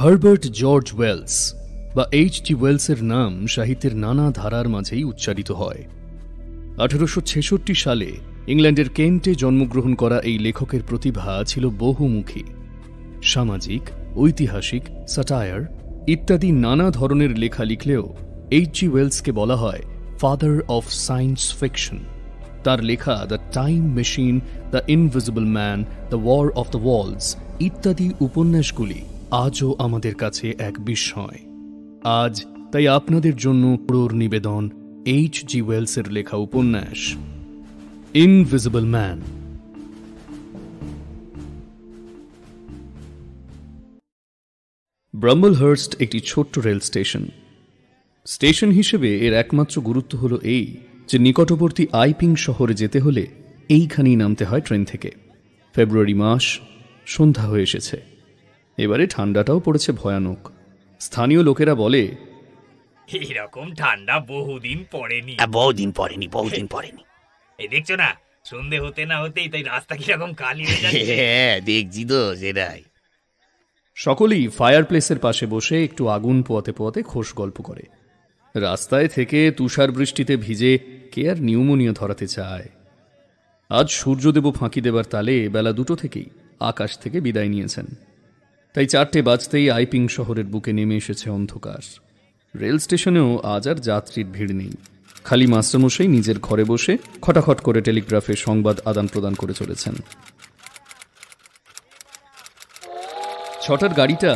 Herbert George Wales বা এইচ.জি. ওয়েলসের নাম সাহিত্যের নানা ধারার মাঝেই উচ্চারিত হয়। 1866 সালে ইংল্যান্ডের কেন্টে জন্মগ্রহণ করা এই লেখকের প্রতিভা ছিল বহুমুখী। সামাজিক, ঐতিহাসিক, স্যাটায়ার ইত্যাদি নানা ধরনের লেখা লিখলেও এইচ.জি. ওয়েলসকে বলা হয় ফাদার অফ সায়েন্স ফিকশন। তার লেখা the time machine, the invisible man, the war of the worlds ইত্যাদি উপন্যাসগুলি আজও আমাদের কাছে এক বিস্ময়। আজ তাই আপনাদের জন্য পুরোর নিবেদন এইচ.জি. ওয়েলসের লেখা উপন্যাস ইনভিজিবল ম্যান। ব্রাম্বলহার্স্ট একটি ছোট্ট রেল স্টেশন। স্টেশন হিসেবে এর একমাত্র গুরুত্ব হল এই যে নিকটবর্তী আইপিং শহরে যেতে হলে এইখানেই নামতে হয় ট্রেন থেকে। ফেব্রুয়ারি মাস, সন্ধ্যা হয়ে এসেছে। এবারে ঠান্ডাটাও পড়েছে ভয়ানক। স্থানীয় লোকেরা বলে, এরকম ঠান্ডা বহুদিন পড়েনি। এই দেখছো না, সন্ধে হতে না হতেই তাই রাস্তা কিরকম কালি হয়ে যাচ্ছে। দেখছি তো সেটাই। সকলেই ফায়ার প্লেসের পাশে বসে একটু আগুন পোয়াতে পোয়াতে খোশ গল্প করে। রাস্তায় থেকে তুষার বৃষ্টিতে ভিজে কে আর নিউমোনিয়া ধরাতে চায়। আজ সূর্যদেবও ফাঁকি দেবার তালে বেলা 2টো থেকেই আকাশ থেকে বিদায় নিয়েছেন। তাই 4টে বাজতেই আইপিং শহরের বুকে নেমে এসেছে অন্ধকার। রেল স্টেশনেও আজ আর যাত্রীর ভিড় নেই। খালি মাস্টারমশাই নিজের ঘরে বসে খটাখট করে টেলিগ্রাফে সংবাদ আদান প্রদান করে চলেছেন। 6টার গাড়িটা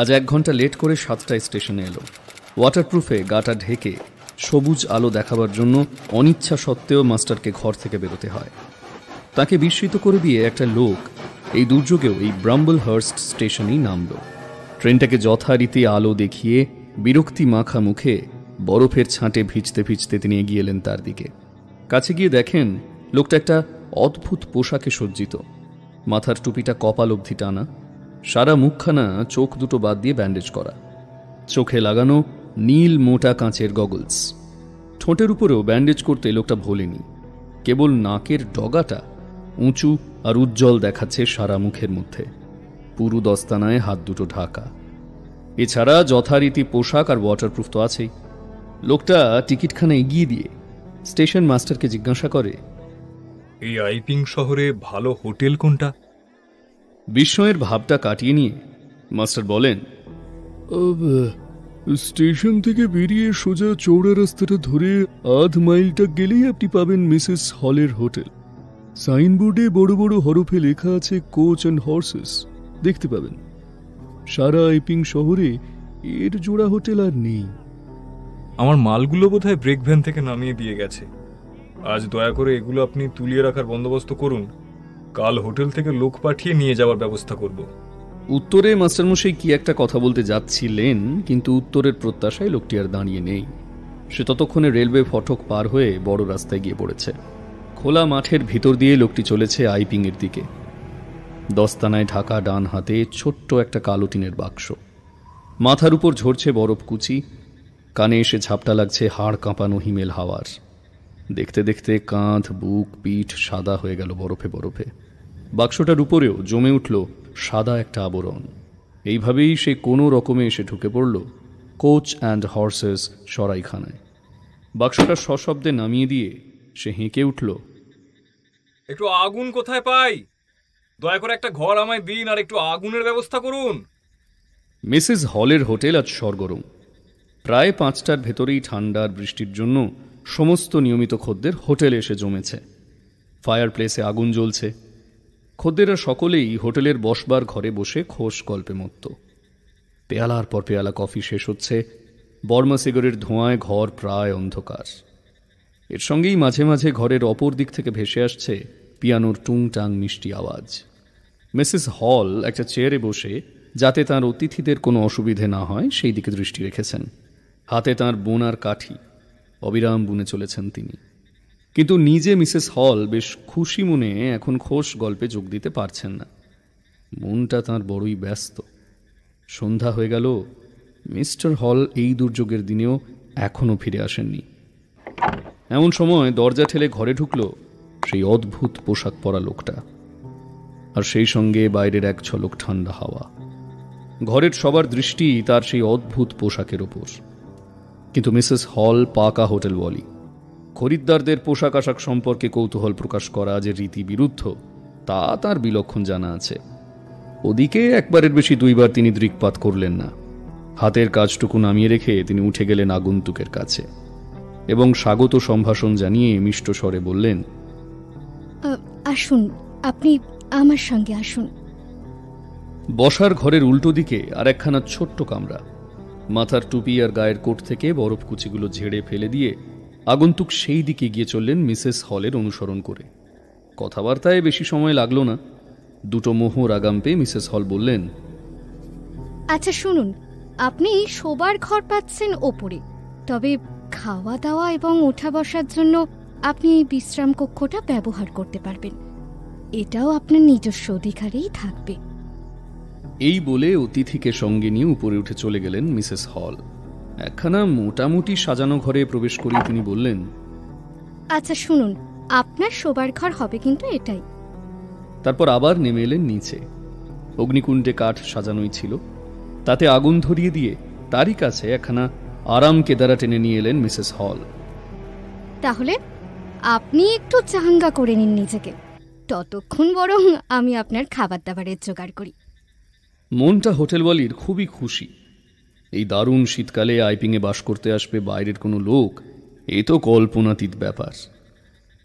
আজ 1 ঘন্টা লেট করে 7টায় স্টেশনে এলো। ওয়াটারপ্রুফে গাটা ঢেকে সবুজ আলো দেখাবার জন্য অনিচ্ছা সত্ত্বেও মাস্টারকে ঘর থেকে বেরোতে হয়। তাকে বিস্মিত করে দিয়ে একটা লোক এই দুর্যোগেও এই ব্রাম্বলহার্স্ট স্টেশনেই নামল। ট্রেনটাকে যথারীতি আলো দেখিয়ে বিরক্তি মাখা মুখে বরফের ছাঁটে ভিজতে ভিজতে তিনি এগিয়ে এলেন তার দিকে। কাছে গিয়ে দেখেন লোকটা একটা অদ্ভুত পোশাকে সজ্জিত। মাথার টুপিটা কপাল অবধি টানা, সারা মুখখানা চোখ দুটো বাদ দিয়ে ব্যান্ডেজ করা, চোখে লাগানো নীল মোটা কাঁচের গগলস। ঠোঁটের উপরেও ব্যান্ডেজ করতে লোকটা ভোলেনি, কেবল নাকের ডগাটা উঁচু আর উজ্জ্বল দেখাচ্ছে সারা মুখের মধ্যে। পুরু দস্তানায় হাত দুটো ঢাকা। এছাড়া যথারীতি পোশাক আর ওয়াটারপ্রুফ তো আছেই। লোকটা টিকিটখানা এগিয়ে দিয়ে স্টেশন মাস্টারকে জিজ্ঞাসা করে, এই আইপিং শহরে ভালো হোটেল কোনটা? বিস্ময়ের ভাবটা কাটিয়ে নিয়ে মাস্টার বলেন, স্টেশন থেকে বেরিয়ে সোজা চৌড়া রাস্তাটা ধরে আধ মাইলটা গেলেই আপনি পাবেন মিসেস হলের হোটেল। সাইনবোর্ডে বড় বড় হরফে লেখা আছে কোচ অ্যান্ড হর্সেস, দেখতে পাবেন। সারা আইপিং শহরে এর জোড়া হোটেল আর নেই। আমার মালগুলো বোধহয় ব্রেক ভ্যান থেকে নামিয়ে দিয়ে গেছে। আজ দয়া করে এগুলো আপনি তুলিয়ে রাখার বন্দোবস্ত করুন। কাল হোটেল থেকে লোক পাঠিয়ে নিয়ে যাওয়ার ব্যবস্থা করব। উত্তরে মাস্টারমশাই কি একটা কথা বলতে যাচ্ছিলেন, কিন্তু উত্তরের প্রত্যাশায় লোকটি আর দাঁড়িয়ে নেই। সে ততক্ষণে রেলওয়ে ফটক পার হয়ে বড় রাস্তায় গিয়ে পড়েছে। খোলা মাঠের ভিতর দিয়ে লোকটি চলেছে আইপিং এর দিকে। দস্তানায় ঢাকা ডান হাতে ছোট্ট একটা কালো টিনের বাক্স। মাথার উপর ঝরছে বরফ কুচি, কানে এসে ঝাপটা লাগছে হাড় কাঁপানো হিমেল হাওয়ার। দেখতে দেখতে কাঁধ, বুক, পিঠ সাদা হয়ে গেল বরফে বরফে। বাক্সটার উপরেও জমে উঠল সাদা একটা আবরণ। এইভাবেই সে কোনো রকমে এসে ঢুকে পড়ল কোচ অ্যান্ড হর্সেস সরাইখানায়। বাক্সটা সশব্দে নামিয়ে দিয়ে সে হেঁকে উঠল, একটু আগুন কোথায় পাই? দয়া করে একটা ঘর আমায় দিন আর একটু আগুনের ব্যবস্থা করুন। মিসেস হলের হোটেল আজ সরগরম। প্রায় 5টার ভেতরেই ঠান্ডার বৃষ্টির জন্য সমস্ত নিয়মিত খদ্দের হোটেলে এসে জমেছে। ফায়ার প্লেসে আগুন জ্বলছে। খদ্দেররা সকলেই হোটেলের বসবার ঘরে বসে খোশ গল্পে মত্ত। পেয়ালার পর পেয়ালা কফি শেষ হচ্ছে। বর্মা সিগারের ধোঁয়ায় ঘর প্রায় অন্ধকার। এর সঙ্গেই মাঝে মাঝে ঘরের অপর দিক থেকে ভেসে আসছে পিয়ানোর টুংটাং মিষ্টি আওয়াজ। মিসেস হল একটা চেয়ারে বসে, যাতে তাঁর অতিথিদের কোনো অসুবিধে না হয় সেই দিকে দৃষ্টি রেখেছেন। হাতে তাঁর বোনার কাঠি, অবিরাম বুনে চলেছেন তিনি। কিন্তু নিজে মিসেস হল বেশ খুশি মনে এখন খোশ গল্পে যোগ দিতে পারছেন না। মনটা তাঁর বড়ই ব্যস্ত। সন্ধ্যা হয়ে গেল, মিস্টার হল এই দুর্যোগের দিনেও এখনও ফিরে আসেননি। এমন সময় দরজা ঠেলে ঘরে ঢুকল সেই অদ্ভুত পোশাক পরা লোকটা, আর সেই সঙ্গে বাইরের এক ঝলক ঠান্ডা হাওয়া। ঘরের সবার দৃষ্টি তার সেই অদ্ভুত পোশাকের ওপর। কিন্তু মিসেস হল পাকা হোটেলওয়ালি। খরিদ্দারদের পোশাক আশাক সম্পর্কে কৌতূহল প্রকাশ করা যে রীতি বিরুদ্ধ তা তার বিলক্ষণ জানা আছে। ওদিকে একবারের বেশি দুইবার তিনি দৃকপাত করলেন না। হাতের কাজটুকু নামিয়ে রেখে তিনি উঠে গেলেন আগন্তুকের কাছে এবং স্বাগত সম্ভাষণ জানিয়ে মিষ্ট স্বরে বললেন, আসুন, আপনি আমার সঙ্গে আসুন। বসার ঘরের উল্টো দিকে আর একখানা ছোট্ট কামরা। মাথার টুপি আর গায়ের কোট থেকে বরফ কুচিগুলো ঝেড়ে ফেলে দিয়ে আগন্তুক সেই দিকে গিয়ে চললেন মিসেস হলের অনুসরণ করে। কথাবার্তায় বেশি সময় লাগলো না। দুটো মোহর আগাম পেয়ে মিসেস হল বললেন, আচ্ছা শুনুন, আপনি শোবার ঘর পাচ্ছেন ওপরে, তবে খাওয়া দাওয়া এবং ওঠা বসার জন্য আপনি এই বিশ্রাম কক্ষটা ব্যবহার করতে পারবেন। এটাও আপনার নিজস্ব অধিকারেই থাকবে। এই বলে অতিথিকে সঙ্গে নিয়ে উপরে উঠে চলে গেলেন মিসেস হল। একখানা মোটামুটি সাজানো ঘরে প্রবেশ করে তিনি বললেন, আচ্ছা শুনুন, আপনার শোবার ঘর হবে কিন্তু এটাই। তারপর আবার নেমে এলেন নিচে। অগ্নিকুণ্ডে কাঠ সাজানোই ছিল, তাতে আগুন ধরিয়ে দিয়ে তারই কাছে একখানা আরাম কেদারা টেনে নিয়ে এলেন মিসেস হল। তাহলে আপনি একটু চাঙ্গা করে নিন নিজেকে, ততক্ষণ বরং আমি আপনার খাবার দাবারের জোগাড় করি। মনটা হোটেলওয়ালির খুবই খুশি। এই দারুণ শীতকালে আইপিংয়ে বাস করতে আসবে বাইরের কোনো লোক, এ তো কল্পনাতীত ব্যাপার।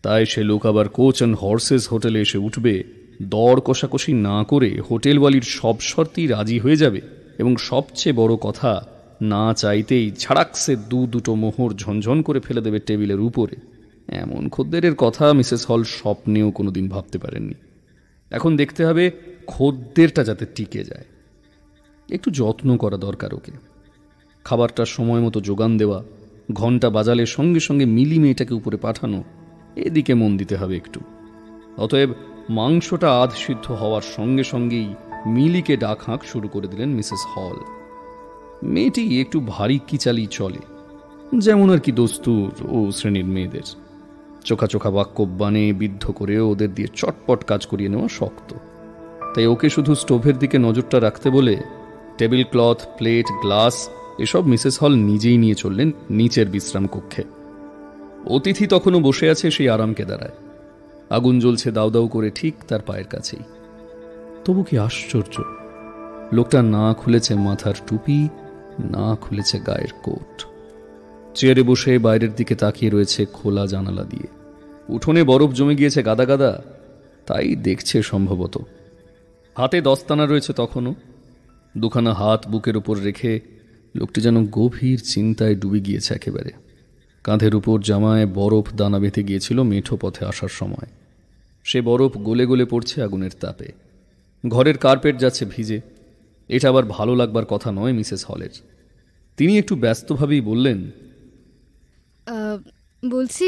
তাই সে লোক আবার কোচ অ্যান্ড হর্সেস হোটেলে এসে উঠবে, দর কষাকষি না করে হোটেলওয়ালির সব শর্তেই রাজি হয়ে যাবে এবং সবচেয়ে বড় কথা, না চাইতেই ঝাড়াকসে দুটো মোহর ঝনঝন করে ফেলে দেবে টেবিলের উপরে। এমন খদ্দেরের কথা মিসেস হল স্বপ্নেও কোনোদিন ভাবতে পারেননি। এখন দেখতে হবে খদ্দেরটা যাতে টিকে যায়। একটু যত্ন করা দরকার ওকে। খাবারটা সময় মতো যোগান দেওয়া, ঘন্টা বাজালে সঙ্গে সঙ্গে মিলি মেয়েটাকে উপরে পাঠানো, এদিকে মন দিতে হবে একটু। অতএব মাংসটা আধ সিদ্ধ হওয়ার সঙ্গে সঙ্গেই মিলিকে ডাক হাঁক শুরু করে দিলেন মিসেস হল। মেয়েটি একটু ভারী কিচালি চলে, যেমন আর কি দস্তুর ও শ্রেণীর মেয়েদের। চোখা চোখা বাক্যবাণে বিদ্ধ করে ওদের দিয়ে চটপট কাজ করিয়ে নেওয়া শক্ত। তাই ওকে শুধু স্টোভের দিকে নজরটা রাখতে বলে টেবিল ক্লথ, প্লেট, গ্লাস এসব মিসেস হল নিজেই নিয়ে চললেন নিচের বিশ্রাম কক্ষে। অতিথি তখনও বসে আছে সেই আরাম কেদারায়। আগুন জ্বলছে দাউ দাউ করে ঠিক তার পায়ের কাছেই। তবু কি আশ্চর্য, লোকটা না খুলেছে মাথার টুপি, না খুলেছে গায়ের কোট। চেয়ারে বসে বাইরের দিকে তাকিয়ে রয়েছে খোলা জানালা দিয়ে। উঠোনে বরফ জমে গিয়েছে গাদা গাদা, তাই দেখছে সম্ভবত। হাতে দস্তানা রয়েছে তখনও। দুখানা হাত বুকের উপর রেখে লোকটি যেন গভীর চিন্তায় ডুবে গিয়েছে একেবারে। কাঁধের উপর জামায় বরফ দানা বেঁধে গিয়েছিল মেঠো পথে আসার সময়। সে বরফ গলে গলে পড়ছে আগুনের তাপে। ঘরের কার্পেট যাচ্ছে ভিজে। এটা আবার ভালো লাগবার কথা নয় মিসেস হলের। তিনি একটু ব্যস্তভাবেই বললেন, বলছি,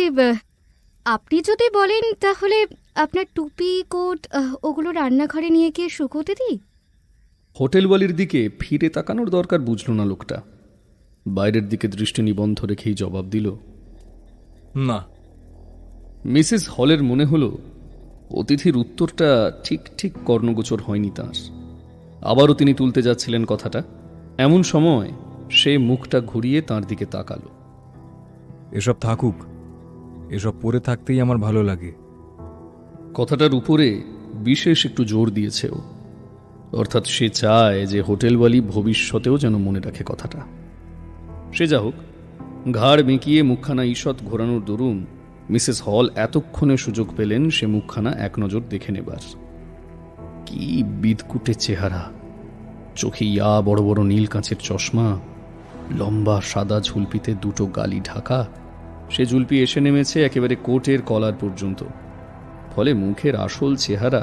আপনি যদি বলেন তাহলে আপনার টুপি, কোট ওগুলো রান্নাঘরে নিয়ে গিয়ে শুকোতে দিই। হোটেলওয়ালির দিকে ফিরে তাকানোর দরকার বুঝল না লোকটা। বাইরের দিকে দৃষ্টি নিবন্ধ রেখেই জবাব দিল, না। মিসেস হলের মনে হল অতিথির উত্তরটা ঠিক ঠিক কর্ণগোচর হয়নি তাঁর। আবারও তিনি তুলতে যাচ্ছিলেন কথাটা, এমন সময় সে মুখটা ঘুরিয়ে তাঁর দিকে তাকালো। এসব থাকুক, এসব পরে থাকতেই আমার ভালো লাগে। কথাটার উপরে বিশেষ একটু জোর দিয়েছে ও। অর্থাৎ সে চায় যে হোটেলওয়ালি ভবিষ্যতেও যেন মনে রাখে কথাটা। সে যা হোক, ঘাড় বেঁকিয়ে মুখখানা ঈষৎ ঘোরানোর দরুন মিসেস হল এতক্ষণে সুযোগ পেলেন সে মুখখানা এক নজর দেখে নেবার। কি বিদকুটে চেহারা, চোখে ইয়া বড় বড় নীল কাঁচের চশমা, লম্বা সাদা ঝুলপিতে দুটো গালি ঢাকা। সে ঝুলপি এসে নেমেছে একেবারে কোটের কলার পর্যন্ত। ফলে মুখের আসল চেহারা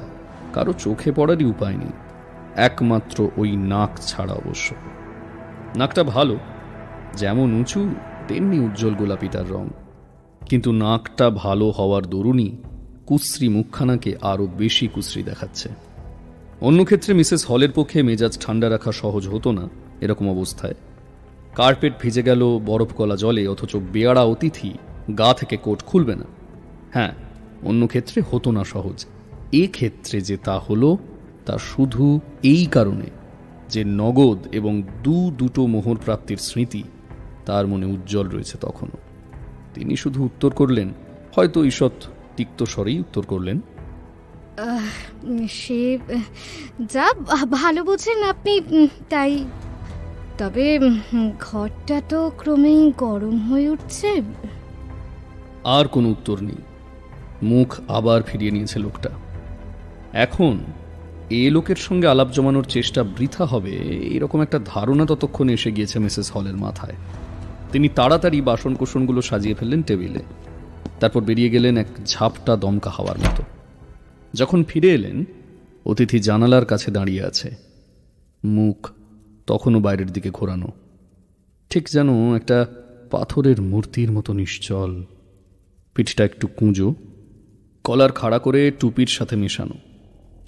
কারো চোখে পড়ারই উপায় নেই, একমাত্র ওই নাক ছাড়া অবশ্য। নাকটা ভালো, যেমন উঁচু তেমনি উজ্জ্বল গোলাপি তার রং। কিন্তু নাকটা ভালো হওয়ার দরুনই কুশ্রী মুখখানাকে আরও বেশি কুশ্রী দেখাচ্ছে। অন্য ক্ষেত্রে মিসেস হলের পক্ষে মেজাজ ঠান্ডা রাখা সহজ হতো না এরকম অবস্থায়। কার্পেট ভিজে গেল বরফ গলা জলে, অথচ বেয়াড়া অতিথি গা থেকে কোট খুলবে না। হ্যাঁ, অন্য ক্ষেত্রে হতো না সহজ। এ ক্ষেত্রে যে তা হলো তা শুধু এই কারণে যে নগদ এবং দুটো মোহর প্রাপ্তির স্মৃতি তার মনে উজ্জ্বল রয়েছে তখনও। তিনি শুধু উত্তর করলেন, হয়তো ঈষৎ তিক্ত স্বরেই উত্তর করলেন, সে যা ভালো বোঝেন আপনি তাই। তবে ঘরটা তো ক্রমেই গরম হয়ে উঠছে। আর কোনো উত্তর নেই। মুখ আবার ফিরিয়ে নিয়েছে লোকটা। এখন এ লোকের সঙ্গে আলাপ জমানোর চেষ্টা বৃথা হবে এরকম একটা ধারণা ততক্ষণে এসে গিয়েছে মিসেস হলের মাথায়। তিনি তাড়াতাড়ি বাসনকোসনগুলো সাজিয়ে ফেললেন টেবিলে, তারপর বেরিয়ে গেলেন এক ঝাপটা দমকা হাওয়ার মতো। যখন ফিরে এলেন, অতিথি জানালার কাছে দাঁড়িয়ে আছে, মুখ তখনও বাইরের দিকে ঘোরানো, ঠিক যেন একটা পাথরের মূর্তির মতো নিশ্চল। পিঠটা একটু কুঁজো, কলার খাড়া করে টুপির সাথে মেশানো।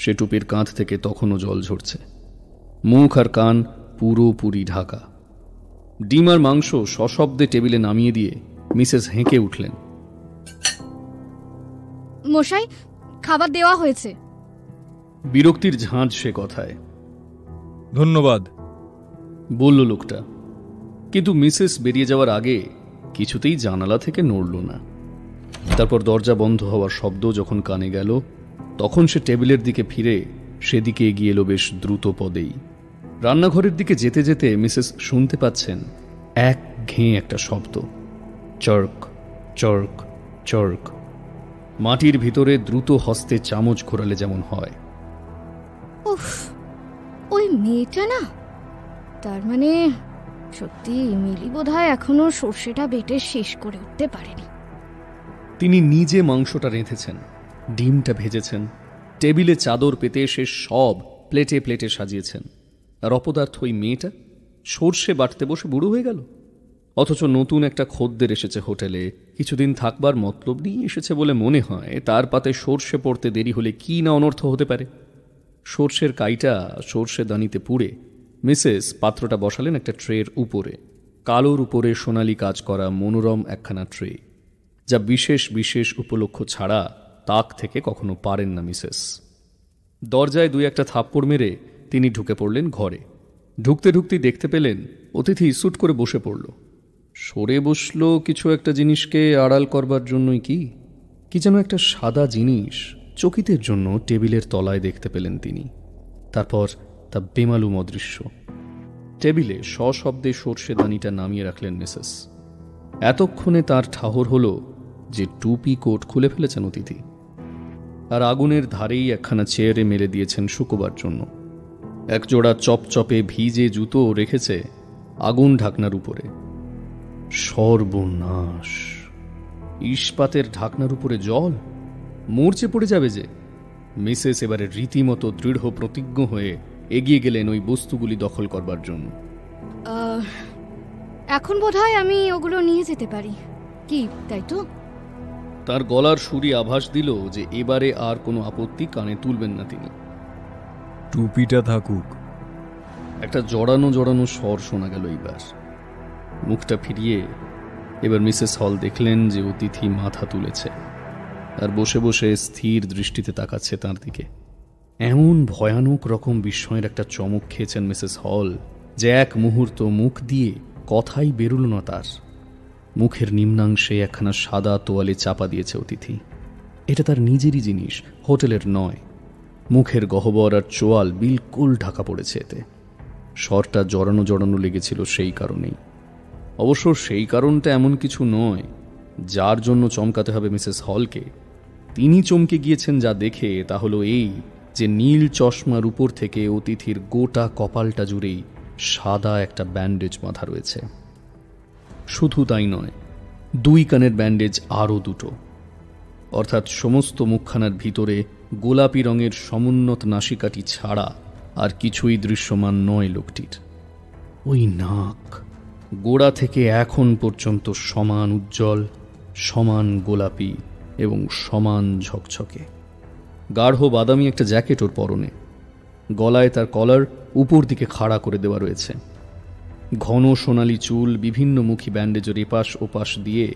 সে টুপির কাঁধ থেকে তখনও জল ঝরছে। মুখ আর কান পুরোপুরি ঢাকা। ডিম আর মাংস সশব্দে টেবিলে নামিয়ে দিয়ে মিসেস হেঁকে উঠলেন। মশাই, খাবার দেওয়া হয়েছে। বিরক্তির ঝাঁঝ সে কথায়। ধন্যবাদ, বলল লোকটা, কিন্তু মিসেস বেরিয়ে যাওয়ার আগে কিছুতেই জানালা থেকে নড়ল না। তারপর দরজা বন্ধ হওয়ার শব্দ যখন কানে গেল, তখন সে টেবিলের দিকে ফিরে সেদিকে এগিয়ে এলো বেশ দ্রুত পদেই। রান্নাঘরের দিকে যেতে যেতে মিসেস শুনতে পাচ্ছেন এক ঘেঁ একটা শব্দ, চর্ক চর্ক চর্ক, মাটির ভিতরে দ্রুত হস্তে চামচ ঘোরালে যেমন হয়। উফ, ওই মেয়েটা না, তার মানে সত্যি মিলি বোধহয় এখনো সর্ষেটা বেটে শেষ করে উঠতে পারেনি। তিনি নিজে মাংসটা রেঁধেছেন, ডিমটা ভেজেছেন, টেবিলে চাদর পেতে সে সব প্লেটে প্লেটে সাজিয়েছেন। আর অপদার্থ ওই মেয়েটা সর্ষে বাটতে বসে বুড়ো হয়ে গেল। অথচ নতুন একটা খদ্দের এসেছে হোটেলে, কিছুদিন থাকবার মতলব নিয়ে এসেছে বলে মনে হয়। তার পাতে সর্ষে পড়তে দেরি হলে কি না অনর্থ হতে পারে। সর্ষের কাইটা সর্ষে দানিতে পুড়ে মিসেস পাত্রটা বসালেন একটা ট্রের উপরে। কালোর উপরে সোনালি কাজ করা মনোরম একখানা ট্রে, যা বিশেষ বিশেষ উপলক্ষ ছাড়া তাক থেকে কখনো পারেন না মিসেস। দরজায় দুই একটা থাপ্পড় মেরে তিনি ঢুকে পড়লেন ঘরে। ঢুকতে ঢুকতেই দেখতে পেলেন অতিথি সুট করে বসে পড়ল। সরে বসল কিছু একটা জিনিসকে আড়াল করবার জন্যই কি যেন একটা সাদা জিনিস চকিতের জন্য টেবিলের তলায় দেখতে পেলেন তিনি। তারপর তা বেমালুম অদৃশ্য। টেবিলে সশব্দে সর্ষে দানিটা নামিয়ে রাখলেন মিসেস। এতক্ষণে তার ঠাহর হলো যে টুপি কোট খুলে ফেলেছেন অতিথি, আর আগুনের ধারেই একখানা চেয়ারে মেলে দিয়েছেন শুকোবার জন্য। একজোড়া চপচপে ভিজে জুতো রেখেছে আগুন ঢাকনার উপরে। সর্বনাশ! ইস্পাতের ঢাকনার উপরে জল, মরচে পড়ে যাবে যে। মিসেস এবারে রীতিমতো দৃঢ় প্রতিজ্ঞ হয়ে এগিয়ে গেলেন ওই বস্তুগুলি দখল করবার জন্য। এখন বোধহয় আমি ওগুলো নিয়ে যেতে পারি, কি তাই তো? তার গলার সুরি আভাস দিল যে এবারে আর কোনো আপত্তি কানে তুলবেন না তিনি। টুপিটা থাকুক। একটা জড়ানো জড়ানো স্বর শোনা গেল এইবার। মুখটা ফিরিয়ে এবার মিসেস হল দেখলেন যে অতিথি মাথা তুলেছে আর বসে বসে স্থির দৃষ্টিতে তাকাচ্ছে তার দিকে। এমন ভয়ানক রকম বিস্ময়ের একটা চমক খেয়েছেন মিসেস হল যে এক মুহূর্ত মুখ দিয়ে কথাই বেরুল না তার। মুখের নিম্নাংশে একখানা সাদা তোয়ালে চাপা দিয়েছে অতিথি। এটা তার নিজেরই জিনিস, হোটেলের নয়। মুখের গহ্বর আর চোয়াল বিলকুল ঢাকা পড়েছে এতে। স্বরটা জড়ানো জড়ানো লেগেছিল সেই কারণেই। অবশ্য সেই কারণটা এমন কিছু নয় যার জন্য চমকাতে হবে মিসেস হলকে। তিনি চমকে গিয়েছেন যা দেখে তা হলো এই যে নীল চশমার উপর থেকে অতিথির গোটা কপালটা জুড়েই সাদা একটা ব্যান্ডেজ বাঁধা রয়েছে। শুধু তাই নয়, দুই কানের ব্যান্ডেজ আরও দুটো, অর্থাৎ সমস্ত মুখখানার ভিতরে গোলাপি রঙের সমুন্নত নাসিকাটি ছাড়া আর কিছুই দৃশ্যমান নয় লোকটির। ওই নাক গোড়া থেকে এখন পর্যন্ত সমান উজ্জ্বল, সমান গোলাপি এবং সমান ঝকঝকে। গাঢ় বাদামি একটা জ্যাকেট ওর পরনে। গলায় তার কলার উপর দিকে খাড়া করে দেওয়া রয়েছে। ঘন সোনালি চুল বিভিন্নমুখী ব্যান্ডেজের এপাশ ওপাশ দিয়ে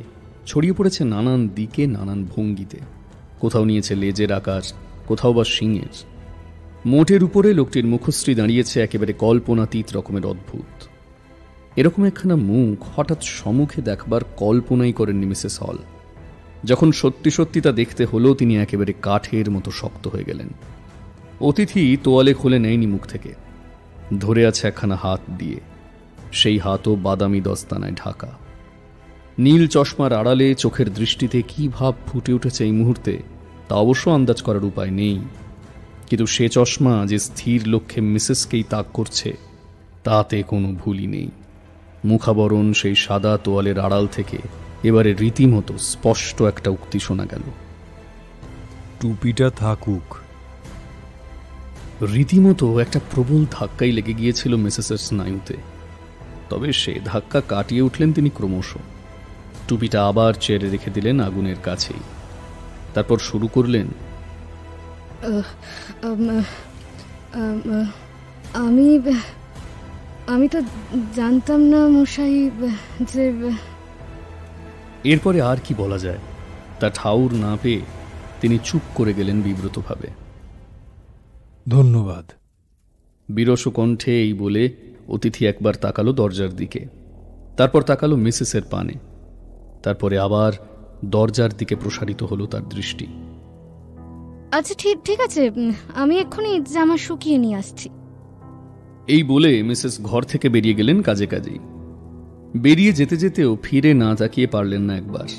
ছড়িয়ে পড়েছে নানান দিকে নানান ভঙ্গিতে। কোথাও নিয়েছে লেজের আকার, কোথাও বা শিঙের। মোটের উপরে লোকটির মুখশ্রী দাঁড়িয়েছে একেবারে কল্পনাতীত রকমের অদ্ভুত। এরকম একখানা মুখ হঠাৎ সম্মুখে দেখবার কল্পনাই করেননি মিসেস হল। যখন সত্যি সত্যি তা দেখতে হলো, তিনি একেবারে কাঠের মতো শক্ত হয়ে গেলেন। অতিথি তোয়ালে খুলে নেয়নি মুখ থেকে, ধরে আছে একখানা হাত দিয়ে, সেই হাতও বাদামি দস্তানায় ঢাকা। নীল চশমার আড়ালে চোখের দৃষ্টিতে কি ভাব ফুটে উঠেছে এই মুহূর্তে তা অবশ্য আন্দাজ করার উপায় নেই, কিন্তু সে চশমা যে স্থির লক্ষ্যে মিসেসকেই তাক করছে তাতে কোনো ভুলই নেই। মুখাবরণ সেই সাদা তোয়ালের আড়াল থেকে এবারে রীতিমতো স্পষ্ট একটা উক্তি শোনা গেল, টুপিটা থাকুক। রীতিমতো একটা প্রবল ধাক্কাই লেগে গিয়েছিল মিসেসের স্নায়ুতে। তবে সে ধাক্কা কাটিয়ে উঠলেন তিনি ক্রমশ। টুপিটা আবার চেয়ারে রেখে দিলেন আগুনের কাছেই। তারপর শুরু করলেন, আমি আমি তো জানতাম না মশাই যে। এরপরে আর কি বলা যায় তা ঠাউর না পেয়ে তিনি চুপ করে গেলেন বিব্রতভাবে। ধন্যবাদ। বিরস কণ্ঠে এই বলে অতিথি একবার তাকালো দরজার দিকে, তারপর তাকালো মিসেসের পানে, তারপরে আবার দরজার দিকে প্রসারিত হলো তার দৃষ্টি। আচ্ছা, ঠিক আছে, আমি এক্ষুনি জামা শুকিয়ে নিয়ে আসছি। এই বলে মিসেস ঘর থেকে বেরিয়ে গেলেন কাজে কাজেই। বেরিয়ে যেতে যেতেও ফিরে না তাকিয়ে পারলেন না একবার।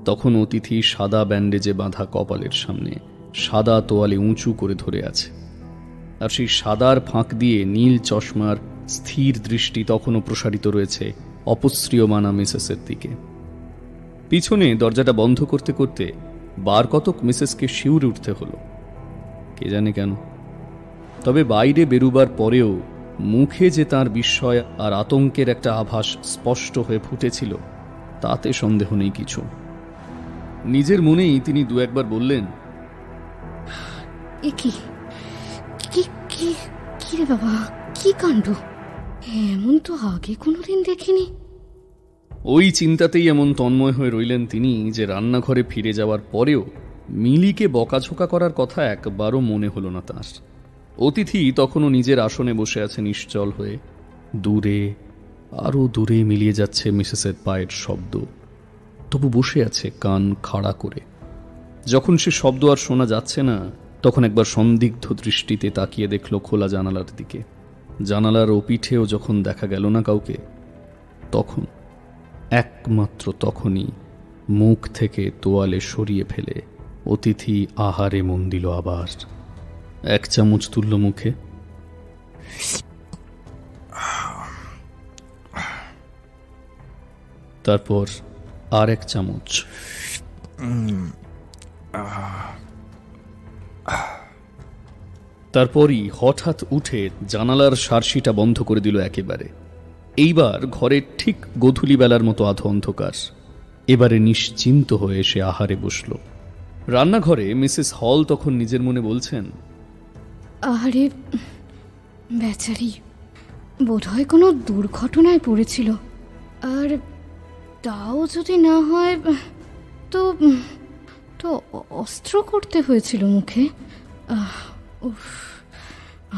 তখন অতিথি সাদা ব্যান্ডেজে বাঁধা কপালের সামনে সাদা তোয়ালে উঁচু করে ধরে আছে, আর সেই সাদার ফাঁক দিয়ে নীল চশমার স্থির দৃষ্টি তখনও প্রসারিত রয়েছে অপশ্রিয়মানা মিসেসের দিকে। পিছনে দরজাটা বন্ধ করতে করতে বার কতক মিসেসকে শিউরে উঠতে হলো, কে জানে কেন। তবে বাইরে বেরুবার পরেও মুখে যে তার বিস্ময় আর আতঙ্কের একটা আভাস স্পষ্ট হয়ে ফুটেছিল তাতে সন্দেহ নেই কিছু। নিজের মনেই তিনি দু একবার বললেন, এ কি রে বাবা, কি কাণ্ড! এমন তো আগে কোনোদিন দেখিনি। ওই চিন্তাতেই এমন তন্ময় হয়ে রইলেন তিনি যে রান্নাঘরে ফিরে যাওয়ার পরেও মিলিকে বকাঝোকা করার কথা একবারও মনে হলো না তাঁর। অতিথি তখনও নিজের আসনে বসে আছে নিশ্চল হয়ে। দূরে, আরও দূরে মিলিয়ে যাচ্ছে মিসেসের পায়ের শব্দ, তবু বসে আছে কান খাড়া করে। যখন সে শব্দ আর শোনা যাচ্ছে না, তখন একবার সন্দিগ্ধ দৃষ্টিতে তাকিয়ে দেখল খোলা জানালার দিকে। জানালার ওপিঠেও যখন দেখা গেল না কাউকে, তখন, একমাত্র তখনই মুখ থেকে তোয়ালে সরিয়ে ফেলে অতিথি আহারে মন দিল। আবার এক চামচ তুলল মুখে, তারপর আর এক চামচ, তারপরই হঠাৎ উঠে জানালার সার্সিটা বন্ধ করে দিল একেবারে। এইবার ঘরের ঠিক গোধূলি বেলার মতো আধো অন্ধকার। এবারে নিশ্চিন্ত হয়ে সে আহারে বসল। রান্নাঘরে মিসেস হল তখন নিজের মনে বলছেন, আরে বেচারি, বোধহয় কোনো দুর্ঘটনায় পড়েছিল, আর তাও যদি না হয় তো তো অস্ত্র করতে হয়েছিল মুখে।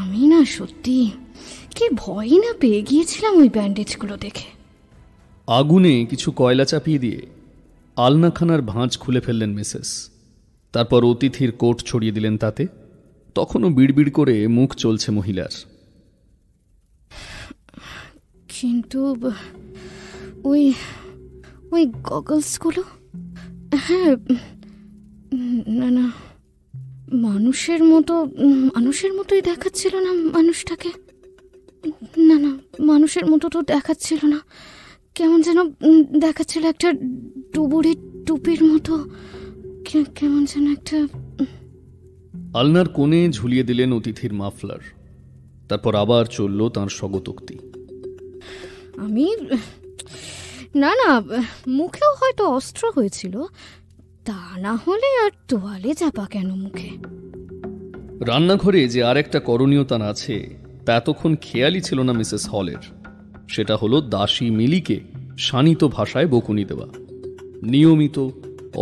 আমি না সত্যি কি ভয়ই না পেয়ে গিয়েছিলাম ওই ব্যান্ডেজগুলো দেখে। আগুনে কিছু কয়লা চাপিয়ে দিয়ে আলনাখানার ভাঁজ খুলে ফেললেন মিসেস। তারপর অতিথির কোট ছড়িয়ে দিলেন তাতে। তখনও বিড়বিড় করে মুখ চলছে মহিলার। কিন্তু ওই ওই গগলসগুলো, হ্যাঁ, না, মানুষের মতোই দেখাচ্ছিল না মানুষটাকে। না, মানুষের মতো তো দেখাচ্ছিল না, কেমন যেন দেখাচ্ছিল একটা ডুবুরি টুপির মতো, কেমন যেন একটা। আলনার কোণে ঝুলিয়ে দিলেন অতিথির মাফলার। তারপর আবার চলল তাঁর স্বগতোক্তি। আমি না, মুখেও হয়তো অস্ত্র হয়েছিল, তা না হলে আর তোয়ালে চাপা কেন মুখে? রান্নাঘরে যে আর একটা করণীয় তার আছে তা এতক্ষণ খেয়ালই ছিল না মিসেস হলের। সেটা হলো দাসী মিলিকে শানিত ভাষায় বকুনি দেওয়া, নিয়মিত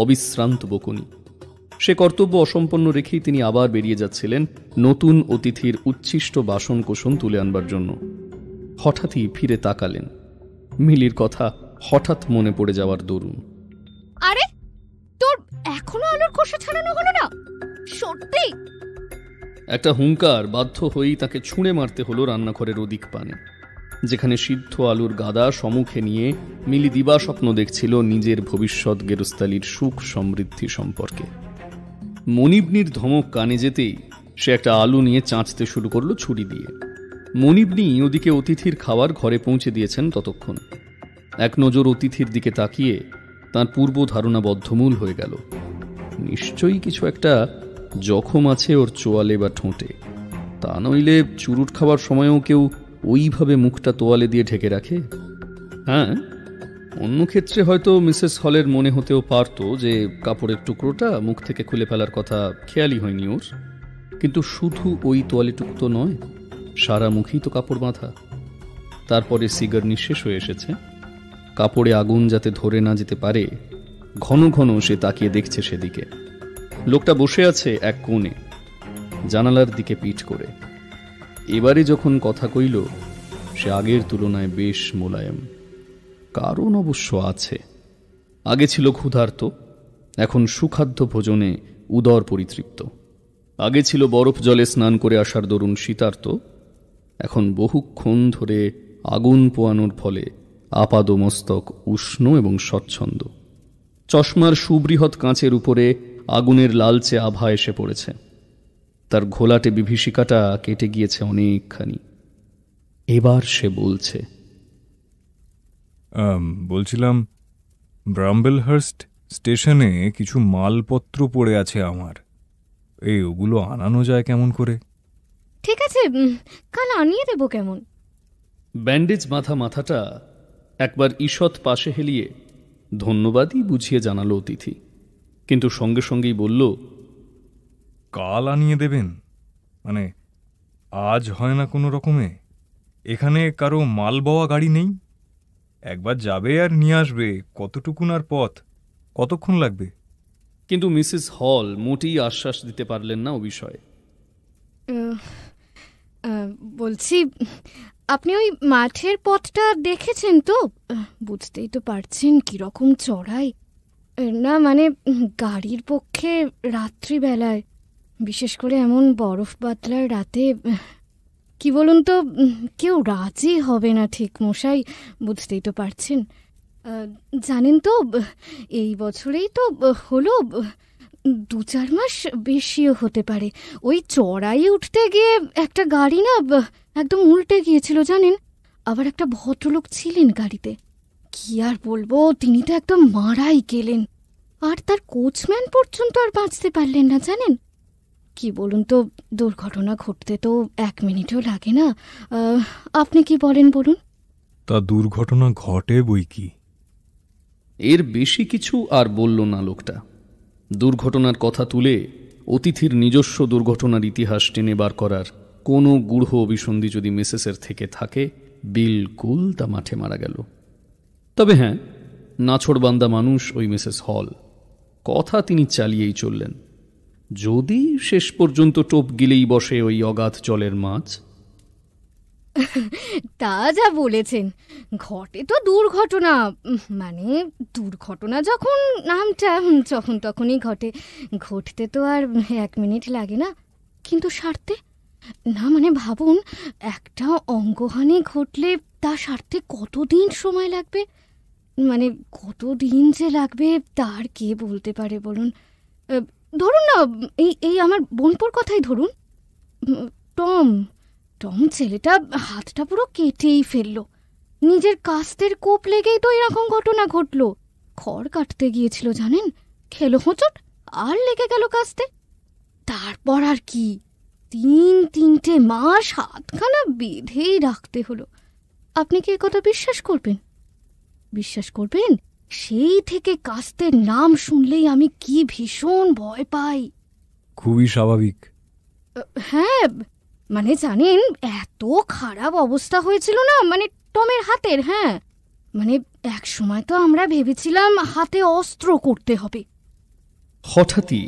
অবিশ্রান্ত বকুনি। সে কর্তব্য অসম্পন্ন রেখেই তিনি আবার বেরিয়ে যাচ্ছিলেন নতুন অতিথির উচ্ছিষ্ট বাসন কোসন তুলে আনবার জন্য। হঠাৎই ফিরে তাকালেন। মিলির কথা হঠাৎ মনে পড়ে যাওয়ার দরুন। আরে, তোর এখনো আলুর কষা ছাড়ানো হলো না? সত্যি? একটা হুঙ্কার বাধ্য হয়েই তাকে ছুঁড়ে মারতে হলো রান্নাঘরের ওদিক পানে, যেখানে সিদ্ধ আলুর গাদা সম্মুখে নিয়ে মিলি দিবা স্বপ্ন দেখছিল নিজের ভবিষ্যৎ গেরস্তালির সুখ সমৃদ্ধি সম্পর্কে। মনিবনির ধমক কানে যেতেই সে একটা আলু নিয়ে চাঁচতে শুরু করলো ছুরি দিয়ে। মনিবনি ওদিকে অতিথির খাবার ঘরে পৌঁছে দিয়েছেন ততক্ষণ। এক নজর অতিথির দিকে তাকিয়ে তার পূর্ব ধারণা বদ্ধমূল হয়ে গেল। নিশ্চয়ই কিছু একটা জখম আছে ওর চোয়ালে বা ঠোঁটে, তা নইলে চুরুট খাবার সময়ও কেউ ওইভাবে মুখটা তোয়ালে দিয়ে ঢেকে রাখে? হ্যাঁ, অন্য ক্ষেত্রে হয়তো মিসেস হলের মনে হতেও পারত যে কাপড়ের টুকরোটা মুখ থেকে খুলে ফেলার কথা খেয়ালই হয়নি ওর। কিন্তু শুধু ওই তোয়ালেটুকু তো নয়, সারা মুখেই তো কাপড় বাঁধা। তারপরে সিগার নিঃশেষ হয়ে এসেছে। কাপড়ে আগুন যাতে ধরে না যেতে পারে ঘন ঘন সে তাকিয়ে দেখছে সেদিকে। লোকটা বসে আছে এক কোণে, জানালার দিকে পিঠ করে। এবারে যখন কথা কইল, সে আগের তুলনায় বেশ মোলায়েম। কারণ অবশ্য আছে। আগে ছিল ক্ষুধার্ত, এখন সুখাদ্য ভোজনে উদর পরিতৃপ্ত। আগে ছিল বরফ জলে স্নান করে আসার দরুন শীতার্ত, এখন বহুক্ষণ ধরে আগুন পোয়ানোর ফলে আপাদমস্তক উষ্ণ এবং স্বচ্ছন্দ। চশমার সুবৃহৎ কাঁচের উপরে আগুনের লালচে আভা এসে পড়েছে। তার ঘোলাটে বিভীষিকাটা কেটে গিয়েছে অনেকখানি। এবার সে বলছে, বলছিলাম, ব্রাম্বেলহার্স্ট স্টেশনে কিছু মালপত্র পড়ে আছে আমার। ওগুলো আনানো যায় কেমন করে? ঠিক আছে, কাল আনিয়ে দেবো। কেমন? ব্যান্ডেজ বাঁধা মাথাটা একবার ঈষৎ পাশে হেলিয়ে ধন্যবাদই বুঝিয়ে জানালো অতিথি, কিন্তু সঙ্গে সঙ্গেই বলল, কাল আনিয়ে দেবেন? মানে আজ হয় না কোনো রকমে? এখানে কারো মাল বওয়া গাড়ি নেই? একবার যাবে আর নিয়ে আসবে। কতটুকুন আর পথ? কতক্ষণ লাগবে? কিন্তু মিসেস হল মোটেই আশ্বাস দিতে পারলেন না ও বিষয়ে। বলছি, আপনি ওই মাঠের পথটা দেখেছেন তো? বুঝতেই তো পারছেন কিরকম চড়াই। না মানে গাড়ির পক্ষে রাত্রিবেলায়, বিশেষ করে এমন বরফ বাতলার রাতে, কি বলুন তো, কেউ রাজি হবে না ঠিক মশাই, বুঝতেই তো পারছেন। জানেন তো, এই বছরেই তো হলো 2-4 মাস বেশিও হতে পারে। ওই চড়াই উঠতে গিয়ে একটা গাড়ি না একদম উল্টে গিয়েছিল জানেন। আবার একটা ভদ্রলোক ছিলেন গাড়িতে, কি আর বলবো, তিনি তো একদম মারাই গেলেন। আর তার কোচম্যান পর্যন্ত আর বাঁচতে পারলেন না জানেন। কি বলুন তো, দুর্ঘটনা ঘটতে তো 1 মিনিটও লাগে না। আপনি কি বলেন বলুন? তা দুর্ঘটনা ঘটে বই কি। এর বেশি কিছু আর বলল না লোকটা। দুর্ঘটনার কথা তুলে অতিথির নিজস্ব দুর্ঘটনার ইতিহাস টেনে বার করার কোনো গূঢ় অভিসন্ধি যদি মিসেসের থেকে থাকে, বিলকুল তা মাঠে মারা গেল। তবে হ্যাঁ, নাছোড়বান্দা মানুষ ওই মিসেস হল, কথা তিনি চালিয়েই চললেন। যদি শেষ পর্যন্ত টোপ গিলেই বসে ওই অগাধ জলের মাছ। তা যা বলেছেন, ঘটে তো দুর্ঘটনা। মানে দুর্ঘটনা যখন নামটা যখন তখনই ঘটে, ঘটতে তো আর 1 মিনিট লাগে না। কিন্তু সারতে না, মানে ভাবুন, একটা অঙ্গহানি ঘটলে তা সারতে কতদিন সময় লাগবে। মানে কতদিন যে লাগবে তার কে বলতে পারে বলুন। ধরুন না, এই আমার বোনপোর কথাই ধরুন। টম ছেলেটা হাতটা পুরো কেটেই ফেললো। নিজের কাস্তের কোপ লেগেই তো এরকম ঘটনা ঘটলো। খড় কাটতে গিয়েছিল জানেন, খেলো হোঁচট আর লেগে গেল কাস্তে। তারপর আর কি, 3 মাস হাতখানা বেঁধেই রাখতে হলো। আপনি কি কথা বিশ্বাস করবেন? সেই থেকে কাস্তের নাম শুনলেই আমি কি ভীষণ ভয় পাই। খুবই স্বাভাবিক। হ্যাঁ, মানে জানেন, এত খারাপ অবস্থা হয়েছিল না মানে টমের হাতের। হ্যাঁ, মানে এক সময় তো আমরা ভেবেছিলাম হাতে অস্ত্র করতে হবে। হঠাৎই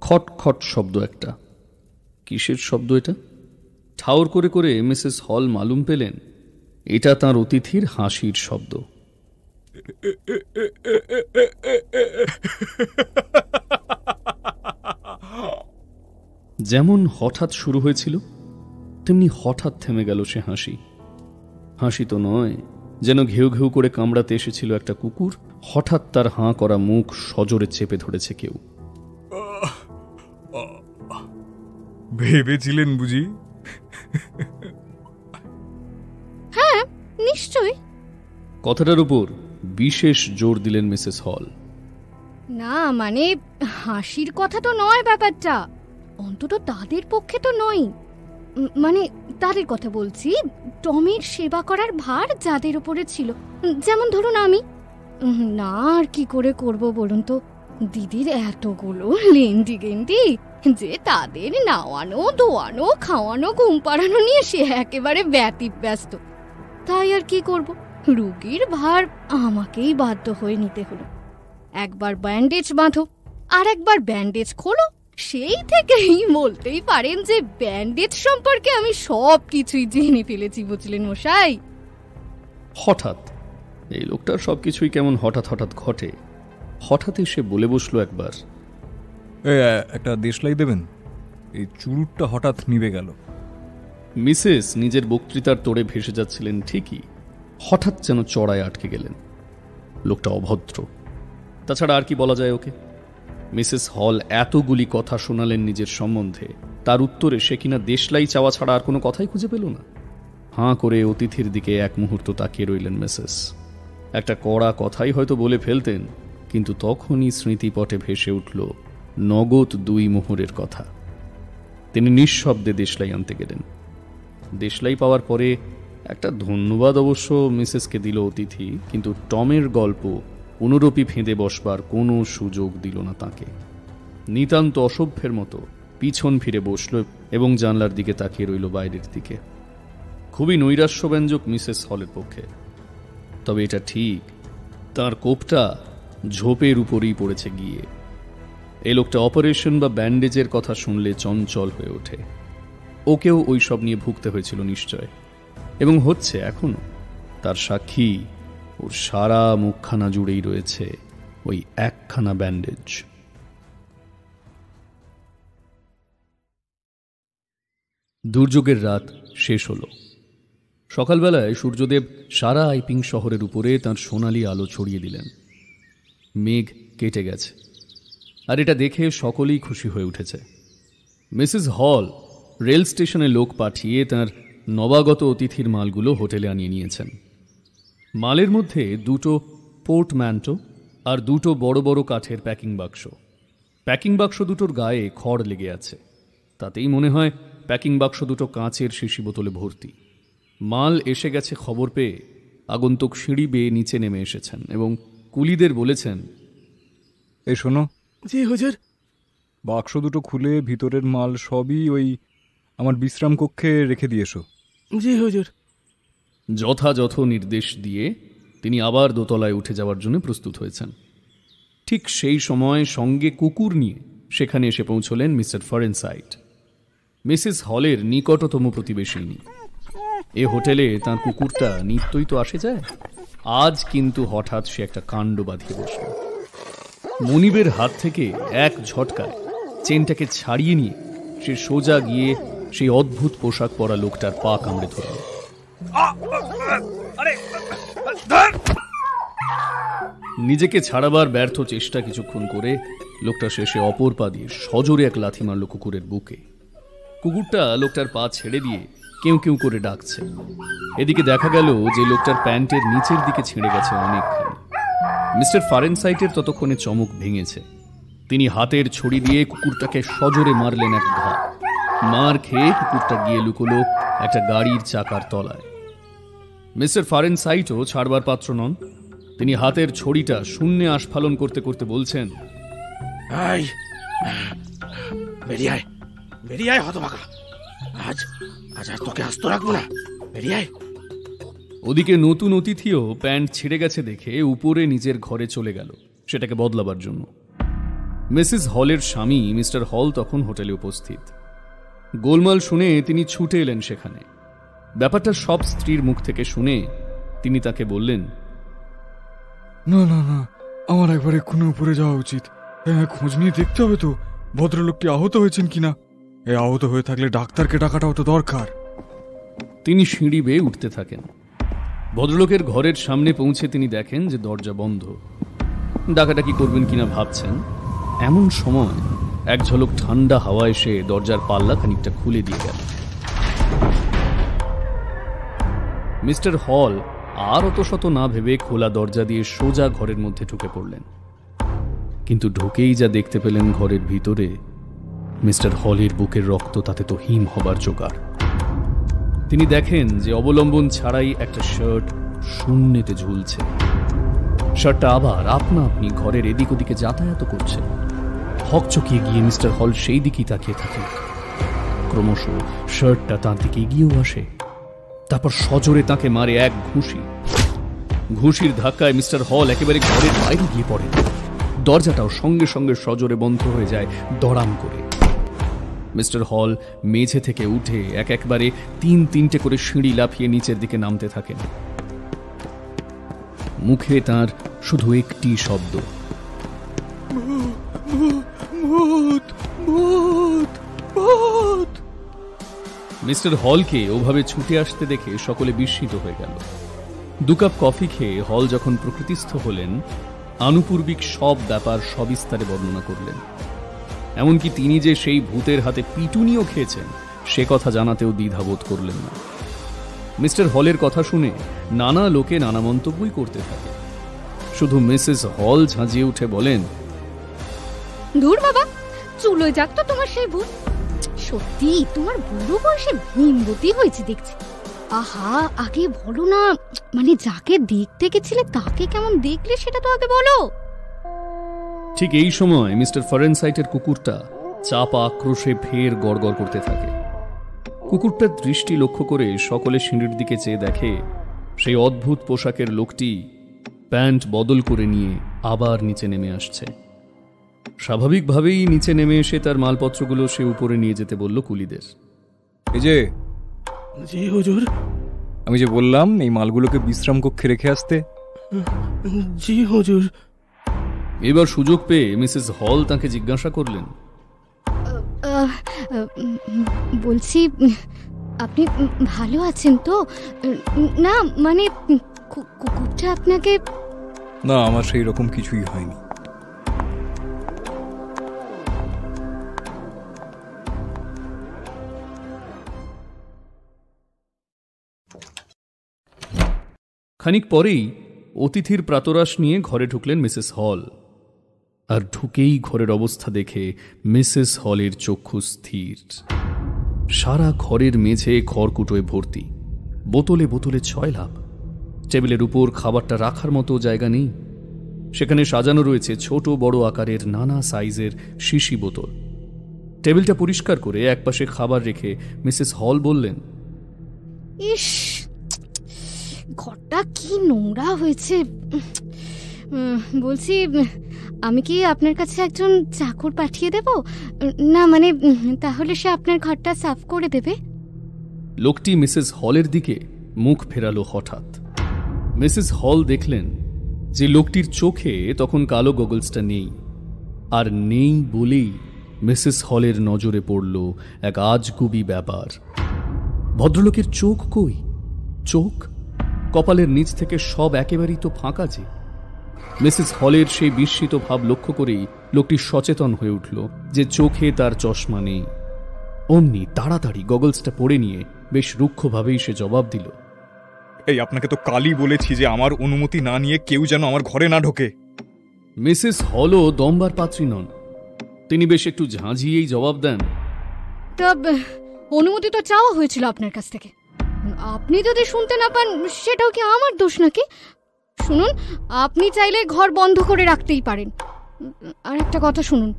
খট খট শব্দ একটা। কিসের শব্দ এটা? ঠাউর করে করে মিসেস হল মালুম পেলেন এটা তাঁর অতিথির হাসির শব্দ। যেমন হঠাৎ শুরু হয়েছিল তেমনি হঠাৎ থেমে গেল সে হাসি। হাসি তো নয়, যেন ঘেউ ঘেউ করে কামড়াতে এসেছিল একটা কুকুর, হঠাৎ তার হাঁ করা মুখ সজোরে চেপে ধরেছে কেউ। ভেবেছিলেন বুঝি? হ্যাঁ, নিশ্চয়। কথাটার উপর বিশেষ জোর দিলেন মিসেস হল। না মানে হাসির কথা তো নয় ব্যাপারটা, অন্তত তাদের পক্ষে তো নয়। মানে তাদের কথা বলছি, টমের সেবা করার ভার যাদের উপরে ছিল, যেমন ধরুন আমি। না আর কি করে করব বলুন তো, দিদির এতগুলো লেন্ডি গেন্ডি যে তাদের নাওয়ানো ধোয়ানো খাওয়ানো ঘুম পাড়ানো নিয়ে সে একেবারে ব্যতিব্যস্ত। তাই আর কি করব, রোগীর ভার আমাকেই বাধ্য হয়ে নিতে হলো। একবার ব্যান্ডেজ বাঁধো, আর একবার ব্যান্ডেজ খোলো, সেই থেকেই বলতেই পারেন যে ব্যান্ডেজ সম্পর্কে আমি সব কিছুই জেনে ফেলেছি, বুঝলেন মশাই। হঠাৎ এই লোকটার সবকিছুই কেমন হঠাৎ হঠাৎ ঘটে। হঠাৎ এসে বলে বসলো একবার, একটা দেশলাই দেবেন, এই চুরুটটা হঠাৎ নিভে গেল। মিসেস নিজের বক্তৃতার তোড়ে ভেসে যাচ্ছিলেন ঠিকই, হঠাৎ যেন চড়ায় আটকে গেলেন। লোকটা অভদ্র, তাছাড়া আর কি বলা যায় ওকে? মিসেস হল এতগুলি কথা শোনালেন নিজের সম্বন্ধে, তার উত্তরে সে কিনা দেশলাই চাওয়া ছাড়া আর কোনো কথাই খুঁজে পেল না। হাঁ করে অতিথির দিকে এক মুহূর্ত তাকিয়ে রইলেন মিসেস। একটা কড়া কথাই হয়তো বলে ফেলতেন, কিন্তু তখনই স্মৃতিপটে ভেসে উঠল নগদ 2 মোহরের কথা। তিনি নিঃশব্দে দেশলাই আনতে গেলেন। দেশলাই পাওয়ার পরে একটা ধন্যবাদ অবশ্য মিসেসকে দিল অতিথি, কিন্তু টমের গল্প পুনরপি ফেঁদে বসবার কোনো সুযোগ দিল না তাকে। নিতান্ত অসভ্যের মতো পিছন ফিরে বসল এবং জানলার দিকে তাকিয়ে রইল বাইরের দিকে। খুবই নৈরাশ্যব্যঞ্জক মিসেস হলের পক্ষে। তবে এটা ঠিক, তার কোপটা ঝোপের উপরেই পড়েছে গিয়ে। এই লোকটা অপারেশন বা ব্যান্ডেজের কথা শুনলে চঞ্চল হয়ে ওঠে। ওকেও ওই সব নিয়ে ভুগতে হয়েছিল নিশ্চয়, এবং হচ্ছে এখনো। তার সাক্ষী ওর সারা মুখখানা জুড়েই রয়েছে ওই একখানা ব্যান্ডেজ। দুর্যোগের রাত শেষ হলো। সকালবেলায় সূর্যদেব সারা আইপিং শহরের উপরে তাঁর সোনালি আলো ছড়িয়ে দিলেন। মেঘ কেটে গেছে, আর এটা দেখে সকলেই খুশি হয়ে উঠেছে। মিসেস হল রেল স্টেশনে লোক পাঠিয়ে তাঁর নবাগত অতিথির মালগুলো হোটেলে আনিয়ে নিয়েছেন। মালের মধ্যে 2টো পোর্টম্যান্টো আর 2টো বড় বড় কাঠের প্যাকিং বাক্স। প্যাকিং বাক্স দুটোর গায়ে খড় লেগে আছে, তাতেই মনে হয় প্যাকিং বাক্স দুটো কাঁচের শিশি বোতলে ভর্তি। মাল এসে গেছে খবর পেয়ে আগন্তুক সিঁড়ি বেয়ে নিচে নেমে এসেছেন এবং কুলিদের বলেছেন, এই শোনো। জি হুজুর। বাক্স দুটো খুলে ভিতরের মাল সবই ওই আমার বিশ্রাম কক্ষে রেখে দিয়েছো। জি হুজুর। যথাযথ নির্দেশ দিয়ে তিনি আবার দোতলায় উঠে যাওয়ার জন্য প্রস্তুত হয়েছেন। ঠিক সেই সময় সঙ্গে কুকুর নিয়ে সেখানে এসে পৌঁছলেন মিস্টার ফরেনসাইট, মিসেস হলের নিকটতম প্রতিবেশিনী। এ হোটেলে তাঁর কুকুরটা নিত্যই তো আসে যায়, আজ কিন্তু হঠাৎ সে একটা কাণ্ড বাঁধিয়ে বসল। মনিবের হাত থেকে এক ঝটকায় চেনটাকে ছাড়িয়ে নিয়ে সে সোজা গিয়ে সেই অদ্ভুত পোশাক পরা লোকটার পা কামড়ে ধরল। নিজেকে ছাড়াবার ব্যর্থ চেষ্টা কিছুক্ষণ করে লোকটা শেষে অপর পা দিয়ে সজোরে এক লাথি মারল কুকুরের বুকে। কুকুরটা লোকটার পা ছেড়ে দিয়ে কেউ কেউ করে ডাকছে। এদিকে দেখা গেল যে লোকটার প্যান্টের নিচের দিকে ছিঁড়ে গেছে অনেকখানি। মিস্টার ফরেনসাইটের ততক্ষণে চমক ভেঙেছে। তিনি হাতের ছড়ি দিয়ে কুকুরটাকে সজোরে মারলেন এক ঘা। মার খেয়ে কুকুরটা গিয়ে লুকোলো একটা গাড়ির চাকার তলায়। মিস্টার ফরেনসাইটও ছাড়বার পাত্র নন। তিনি হাতের ছড়িটা শূন্যে আস্ফালন করতে করতে বলছেন, বেরিয়ে আয়, বেরিয়ে আয় হতভাগা। আজ আজ আর তোকে আস্ত রাখবো না, বেরিয়ে আয়। ওদিকে নতুন অতিথিও প্যান্ট ছিঁড়ে গেছে দেখে উপরে নিজের ঘরে চলে গেল সেটাকে বদলাবার জন্য। মিসেস হলের স্বামী মিস্টার হল তখন হোটেলে উপস্থিত। গোলমাল শুনে তিনি ছুটে এলেন সেখানে। ব্যাপারটা সব স্ত্রীর মুখ থেকে শুনে তিনি তাকে বললেন, না না না, আমার একবার এক্ষুনি উপরে যাওয়া উচিত। হ্যাঁ, খোঁজ নিয়ে দেখতে হবে তো ভদ্রলোকটি আহত হয়েছেন কিনা। আহত হয়ে থাকলে ডাক্তারকে ডাকাটাও তো দরকার। তিনি সিঁড়ি বেয়ে উঠতে থাকেন। ভদ্রলোকের ঘরের সামনে পৌঁছে তিনি দেখেন যে দরজা বন্ধ। ডাকাডাকি করবেন কিনা ভাবছেন, এমন সময় এক ঝলক ঠান্ডা হাওয়া এসে দরজার পাল্লা খানিকটা খুলে দিয়ে গেল। মিস্টার হল আর অত শত না ভেবে খোলা দরজা দিয়ে সোজা ঘরের মধ্যে ঢুকে পড়লেন। কিন্তু ঢুকেই যা দেখতে পেলেন ঘরের ভিতরে, মিস্টার হলের বুকের রক্ত তাতে তো হিম হবার জোগাড়। তিনি দেখেন যে অবলম্বন ছাড়াই একটা শার্ট শূন্যেতে ঝুলছে। শার্টটা আবার আপনা আপনি ঘরের এদিক ওদিকে যাতায়াত করছে। হকচকিয়ে গিয়ে মিস্টার হল সেই দিকেই তাকিয়ে থাকেন। ক্রমশ শার্টটা তার দিকে এগিয়েও আসে। তারপর সজোরে তাকে মারে এক ঘুষি। ঘুষির ধাক্কায় মিস্টার হল একেবারে ঘরের বাইরে গিয়ে পড়েন। দরজাটাও সঙ্গে সঙ্গে সজোরে বন্ধ হয়ে যায় দড়াম করে। মিস্টার হল মেঝে থেকে উঠে একবারে তিনটে করে সিঁড়ি লাফিয়ে নিচের দিকে নামতে থাকেন। মুখে তার শুধু একটি শব্দ, ভূত ভূত ভূত। মিস্টার হলকে ওভাবে ছুটে আসতে দেখে সকলে বিস্মিত হয়ে গেল। 2 কাপ কফি খেয়ে হল যখন প্রকৃতিস্থ হলেন, আনুপূর্বিক সব ব্যাপার সবিস্তারে বর্ণনা করলেন। এমনকি তিনি যে সেই ভূতের হাতে পিটুনিও খেয়েছেন সে কথা জানাতেও দ্বিধাবোধ করলেন না। মিস্টার হলের কথা শুনে নানা লোকে নানা মন্তব্যই করতে থাকে। শুধু মিসেস হল ঝাঁঝিয়ে উঠে বলেন, দূর বাবা, চুলোয় যাক তো তোমার সেই ভূত। সত্যি তোমার বুড়ো বয়সে ভীমবতী হয়েছে দেখছি। আহা, আগে বলো না, মানে যাকে দেখতে গেছিলে তাকে কেমন দেখলে সেটা তো আগে বলো। ঠিক এই সময় মিস্টার ফরেনসাইটের কুকুরটা চাপা আক্রোশে ফের গড়গড় করতে থাকে। কুকুরটার দৃষ্টি লক্ষ্য করে সকলে সিঁড়ির দিকে চেয়ে দেখে সেই অদ্ভুত পোশাকের লোকটি প্যান্ট বদল করে নিয়ে আবার নিচে নেমে আসছে। স্বাভাবিকভাবেই নিচে নেমে এসে তার মালপত্রগুলো সে উপরে নিয়ে যেতে বলল কুলিদের। এই যে, জি হুজুর। আমি যে বললাম এই মালগুলোকে বিশ্রাম কক্ষে রেখে আসতে। জি হুজুর। এবার সুযোগ পেয়ে মিসেস হল তাকে জিজ্ঞাসা করলেন, বলছি আপনি ভালো আছেন তো? না মানে কুকুরটা আপনাকে? না, আমার সেই রকম কিছুই হয়নি। খানিক পরেই অতিথির প্রাতরাশ নিয়ে ঘরে ঢুকলেন মিসেস হল। আর ঢুকেই ঘরের অবস্থা দেখে মিসেস হলের চক্ষু স্থির। সারা ঘরের মেঝে খড়কুটোয় ভর্তি, বোতলে বোতলে ছয়লাভ। টেবিলের উপর খাবারটা রাখার মতো জায়গা নেই। সেখানে সাজানো রয়েছে ছোট বড় আকারের নানা সাইজের শিশি বোতল। টেবিলটা পরিষ্কার করে একপাশে খাবার রেখে মিসেস হল বললেন, ইস, ঘরটা কি নোংরা হয়েছে। বলছি, আমি কি আপনার কাছে একজন চাকর পাঠিয়ে দেব? না মানে তাহলে সে আপনার ঘরটা সাফ করে দেবে। লোকটি মিসেস হলের দিকে মুখ ফেরালো হঠাৎ। মিসেস হল দেখলেন যে লোকটির চোখে তখন কালো গগলসটা নেই। আর নেই বলেই মিসেস হলের নজরে পড়ল এক আজগুবি ব্যাপার। ভদ্রলোকের চোখ কই? চোখ কপালের নিচ থেকে সব একেবারেই তো ফাঁকা যে। মিসেস হলের সেই বিস্মিত ভাব লক্ষ্য করেই লোকটি সচেতন হয়ে উঠল যে চোখে তার চশমা নেই। অমনি তাড়াতাড়ি গগলসটা পরে নিয়ে বেশ রুক্ষভাবেই সে জবাব দিল, এই আপনাকে তো কালই বলেছি যে আমার অনুমতি না নিয়ে কেউ যেন আমার ঘরে না ঢোকে। মিসেস হলও দমবার পাত্রী নন। তিনি বেশ একটু ঝাঁঝিয়েই জবাব দেন, তা অনুমতি তো চাওয়া হয়েছিল আপনার কাছ থেকে। আপনি যদি শুনতে না পান সেটাও কি আমার দোষ নাকি? শুনুন, আপনি চাইলে ঘর বন্ধ করে রাখতেই পারেন। আর একটা কথা শুনুন,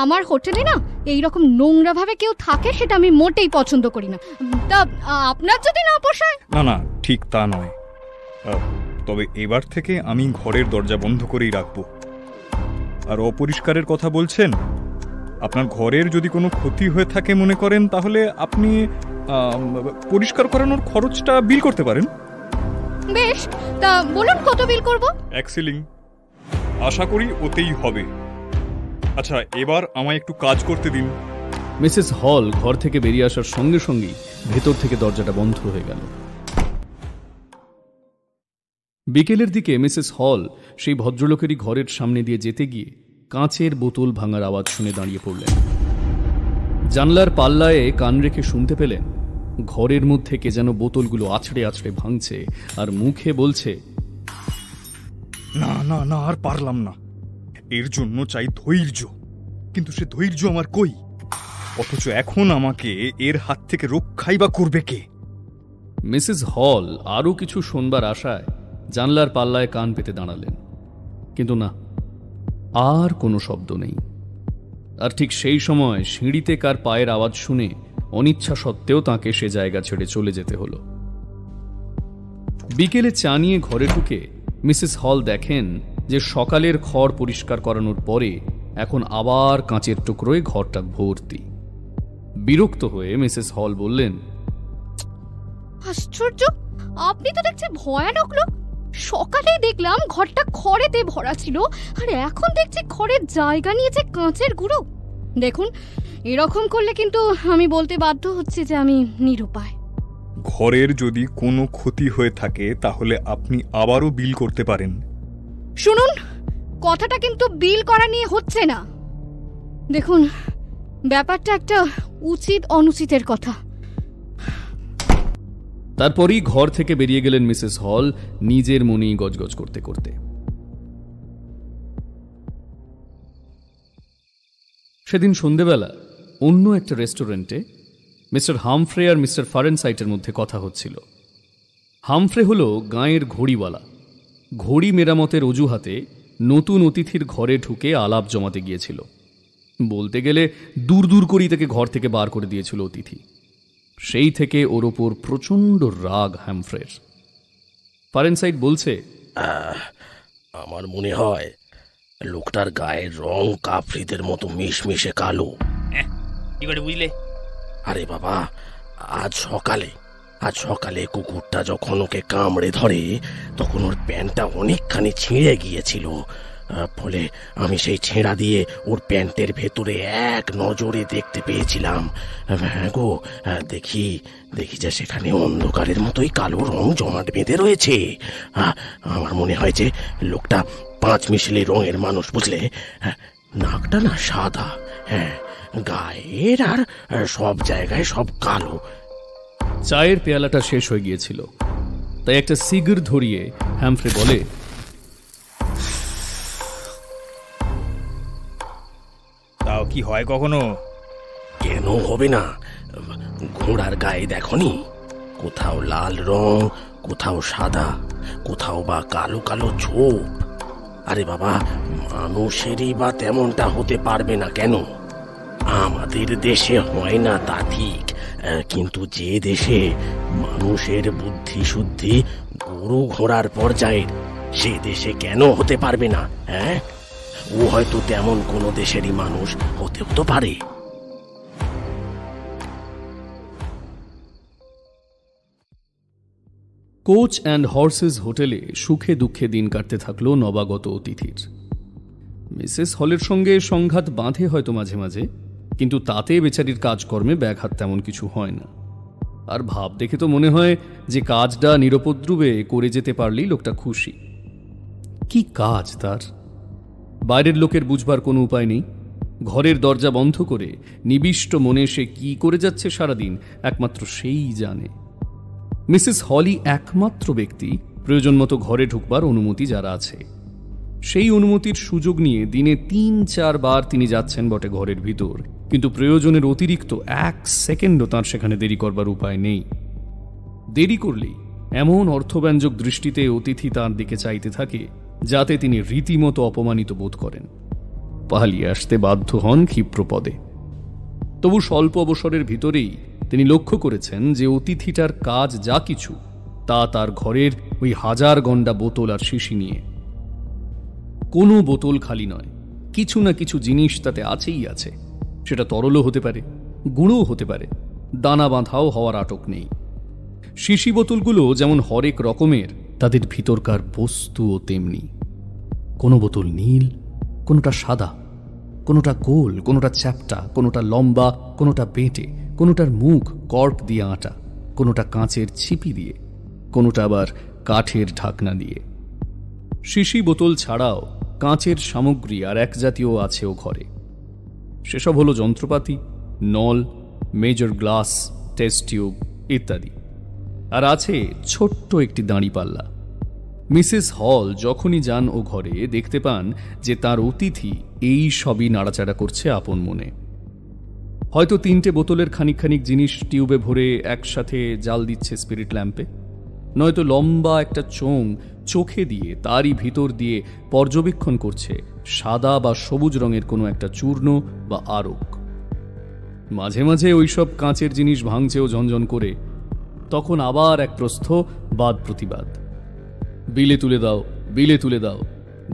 আমার হোটেলে না এইরকম নোংরা ভাবে কেউ থাকে সেটা আমি মোটেই পছন্দ করি না। তা আপনার যদি না পোষায়? না না, ঠিক তা নয়। তবে এবার থেকে আমি ঘরের দরজা বন্ধ করেই রাখবো। আর অপরিষ্কারের কথা বলছেন। আপনার ঘরের যদি কোনো ক্ষতি হয়ে থাকে মনে করেন, তাহলে আপনি পরিষ্কার করানোর খরচটা বিল করতে পারেন। বেশ, তা বলুন কত বিল করব? 1 সিলিং। আশা করি ওতেই হবে। আচ্ছা, এবার আমায় একটু কাজ করতে দিন। মিসেস হল ঘর থেকে বেরিয়ে আসার সঙ্গে সঙ্গেই ভেতর থেকে দরজাটা বন্ধ হয়ে গেল। বিকেলের দিকে মিসেস হল সেই ভদ্রলোকেরই ঘরের সামনে দিয়ে যেতে গিয়ে কাঁচের বোতল ভাঙার আওয়াজ শুনে দাঁড়িয়ে পড়লেন। জানলার পাল্লায় কান রেখে শুনতে পেলেন ঘরের মধ্যে কে যেন বোতলগুলো আছড়ে আছড়ে ভাঙছে আর মুখে বলছে, না না না, আর পারলাম না। এর জন্য চাই ধৈর্য, কিন্তু সে ধৈর্য আমার কই? অথচ এখন আমাকে এর হাত থেকে রক্ষাই বা করবে কে? মিসেস হল আরও কিছু শোনবার আশায় জানলার পাল্লায় কান পেতে দাঁড়ালেন, কিন্তু না, আর কোনো শব্দ নেই। আর ঠিক সেই সময় সিঁড়িতে কার পায়ের আওয়াজ শুনে অনিচ্ছা সত্ত্বেও তাঁকে সে জায়গা ছেড়ে চলে যেতে হলো। বিকেলে চা নিয়ে ঘরে ঢুকে মিসেস হল দেখেন যে সকালের খড় পরিষ্কার করানোর পরে এখন আবার কাঁচের টুকরোয় ঘরটা ভর্তি। বিরক্ত হয়ে মিসেস হল বললেন, আশ্চর্য, আপনি তো দেখছি ভয়ানক লোক। সকালে দেখলাম ঘরটা খড়েতে ভরা ছিল, আর এখন দেখছি খড়ের জায়গা নিয়েছে কাঁচের গুঁড়ো। দেখুন, এরকম করলে কিন্তু আমি বলতে বাধ্য হচ্ছি যে আমি নিরুপায়। ঘরের যদি কোনো ক্ষতি হয়ে থাকে তাহলে আপনি আবারও বিল করতে পারেন। শুনুন, কথাটা কিন্তু বিল করা নিয়ে হচ্ছে না। দেখুন, ব্যাপারটা একটা উচিত অনুচিতের কথা। তারপরই ঘর থেকে বেরিয়ে গেলেন মিসেস হল নিজের মনেই গজগজ করতে করতে। সেদিন সন্ধেবেলা অন্য একটা রেস্টুরেন্টে মিস্টার হামফ্রে আর মিস্টার ফারেনসাইটের মধ্যে কথা হচ্ছিল। হামফ্রে হল গাঁয়ের ঘড়িওয়ালা। ঘড়ি মেরামতের অজুহাতে নতুন অতিথির ঘরে ঢুকে আলাপ জমাতে গিয়েছিল। বলতে গেলে দূর দূর করেই তাকে ঘর থেকে বার করে দিয়েছিল অতিথি। সেই থেকে ওর ওপর প্রচণ্ড রাগ হ্যামফ্রের। ফারেনসাইট বলছে, আমার মনে হয় লোকটার গায়ের রং কাফরিদের মতো মিশমিশে কালো। কি করে বুঝলে? আরে বাবা, আজ সকালে কুকুরটা যখন ওকে কামড়ে ধরে তখন ওর প্যান্টটা অনেকখানি ছিঁড়ে গিয়েছিল। ফলে আমি সেই ছেঁড়া দিয়ে ওর প্যান্টের ভেতরে এক নজরে দেখতে পেয়েছিলাম। হ্যাঁ গো, দেখি যে সেখানে অন্ধকারের মতোই কালো রং জমাট বেঁধে রয়েছে। আমার মনে হয় যে লোকটা 5 মিশালি রঙের মানুষ, বুঝলে? নাকটা না সাদা, হ্যাঁ, গায়ের আর সব জায়গায় সব কালো। চায়ের পেয়ালাটা শেষ হয়ে গিয়েছিল, তাই একটা সিগার ধরিয়ে হ্যামফ্রে বলে, তাও কি হয় কখনো? কেন হবে না? ঘোড়ার গায়ে দেখনি? কোথাও লাল রং, কোথাও সাদা, কোথাও বা কালো কালো ছোপ। আরে বাবা, মানুষেরই বা তেমনটা হতে পারবে না কেন? আমাদের দেশে হয় না তা ঠিক, কিন্তু যে দেশে মানুষের বুদ্ধি শুদ্ধি গরু ঘোড়ার পর্যায়ের, সে দেশে কেন হতে পারবে না? হ্যাঁ, ও হয়তো তেমন কোনো দেশেরই মানুষ হতেও তো পারে। কোচ অ্যান্ড হর্সেস হোটেলে সুখে দুঃখে দিন কাটতে থাকলো নবাগত অতিথির। মিসেস হলের সঙ্গে সংঘাত বাঁধে হয়তো মাঝে মাঝে, কিন্তু তাতে বেচারির কাজকর্মে ব্যাঘাত তেমন কিছু হয় না। আর ভাব দেখে তো মনে হয় যে কাজটা নিরুপদ্রবে করে যেতে পারলেই লোকটা খুশি। কি কাজ তার! বাইরের লোকের বুঝবার কোনো উপায় নেই। ঘরের দরজা বন্ধ করে নিবিষ্ট মনে সে কি করে যাচ্ছে সারাদিন একমাত্র সেই জানে। মিসেস হলি একমাত্র ব্যক্তি প্রয়োজন মতো ঘরে ঢুকবার অনুমতি যারা আছে। সেই অনুমতির সুযোগ নিয়ে দিনে 3-4 বার তিনি যাচ্ছেন বটে ঘরের ভিতর, কিন্তু প্রয়োজনের অতিরিক্ত 1 সেকেন্ডও তাঁর সেখানে দেরি করবার উপায় নেই। দেরি করলেই এমন অর্থব্যঞ্জক দৃষ্টিতে অতিথি তাঁর দিকে চাইতে থাকে যাতে তিনি রীতিমতো অপমানিত বোধ করেন। পালিয়ে আসতে বাধ্য হন ক্ষিপ্রপদে। তবু স্বল্প অবসরের ভিতরেই তিনি লক্ষ্য করেছেন যে অতিথিটার কাজ যা কিছু তা তার ঘরের ওই 1000 গন্ডা বোতল আর শিশি নিয়ে। কোনো বোতল খালি নয়, কিছু না কিছু জিনিস তাতে আছেই আছে। সেটা তরলও হতে পারে, গুঁড়োও হতে পারে, দানা বাঁধাও হওয়ার আটক নেই। শিশি বোতলগুলো যেমন হরেক রকমের, তাদের ভিতরকার বস্তুও তেমনি। কোনো বোতল নীল, কোনোটা সাদা, কোনোটা গোল, কোনোটা চ্যাপ্টা, কোনোটা লম্বা, কোনোটা বেঁটে, কোনোটার মুখ কর্ক দিয়ে আঁটা, কোনোটা কাঁচের ছিপি দিয়ে, কোনোটা আবার কাঠের ঢাকনা দিয়ে। শিশি বোতল ছাড়াও কাঁচের সামগ্রী আর এক জাতীয় আছেও ঘরে। সেসব হলো যন্ত্রপাতি, নল, মেজর গ্লাস, টেস্ট টিউব ইত্যাদি। আর আছে ছোট্ট একটি দাঁড়িপাল্লা। মিসেস হল যখনই যান ও ঘরে, দেখতে পান যে তার অতিথি এই সবই নাড়াচাড়া করছে আপন মনে। হয়তো 3টে বোতলের খানিক খানিক জিনিস টিউবে ভরে একসাথে জাল দিচ্ছে স্পিরিট ল্যাম্পে, নয়তো লম্বা একটা চোঙ চোখে দিয়ে তারই ভিতর দিয়ে পর্যবেক্ষণ করছে সাদা বা সবুজ রঙের কোনো একটা চূর্ণ বা আরক। মাঝে মাঝে ওইসব কাঁচের জিনিস ভাঙছে ও ঝনঝন করে। তখন আবার এক প্রস্থ বাদ প্রতিবাদ। বিলে তুলে দাও, বিলে তুলে দাও,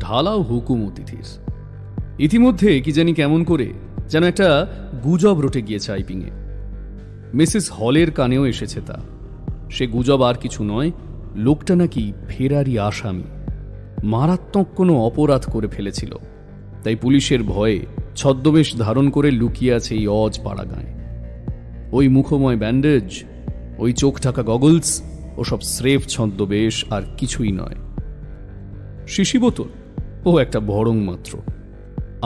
ঢালাও হুকুম অতিথির। ইতিমধ্যে কি জানি কেমন করে যেন একটা গুজব রটে গিয়েছে আইপিংয়ে। মিসেস হলের কানেও এসেছে তা। সে গুজব আর কিছু নয়, লোকটা নাকি ফেরারি আসামি, মারাত্মক কোনো অপরাধ করে ফেলেছিল, তাই পুলিশের ভয়ে ছদ্মবেশ ধারণ করে লুকিয়ে আছে এই অজ পাড়াগাঁয়ে। ওই মুখময় ব্যান্ডেজ, ওই চোখ ঢাকা গগলস, ওসব স্রেফ ছদ্মবেশ আর কিছুই নয়। শিশি বোতল ও একটা ভড়ং মাত্র।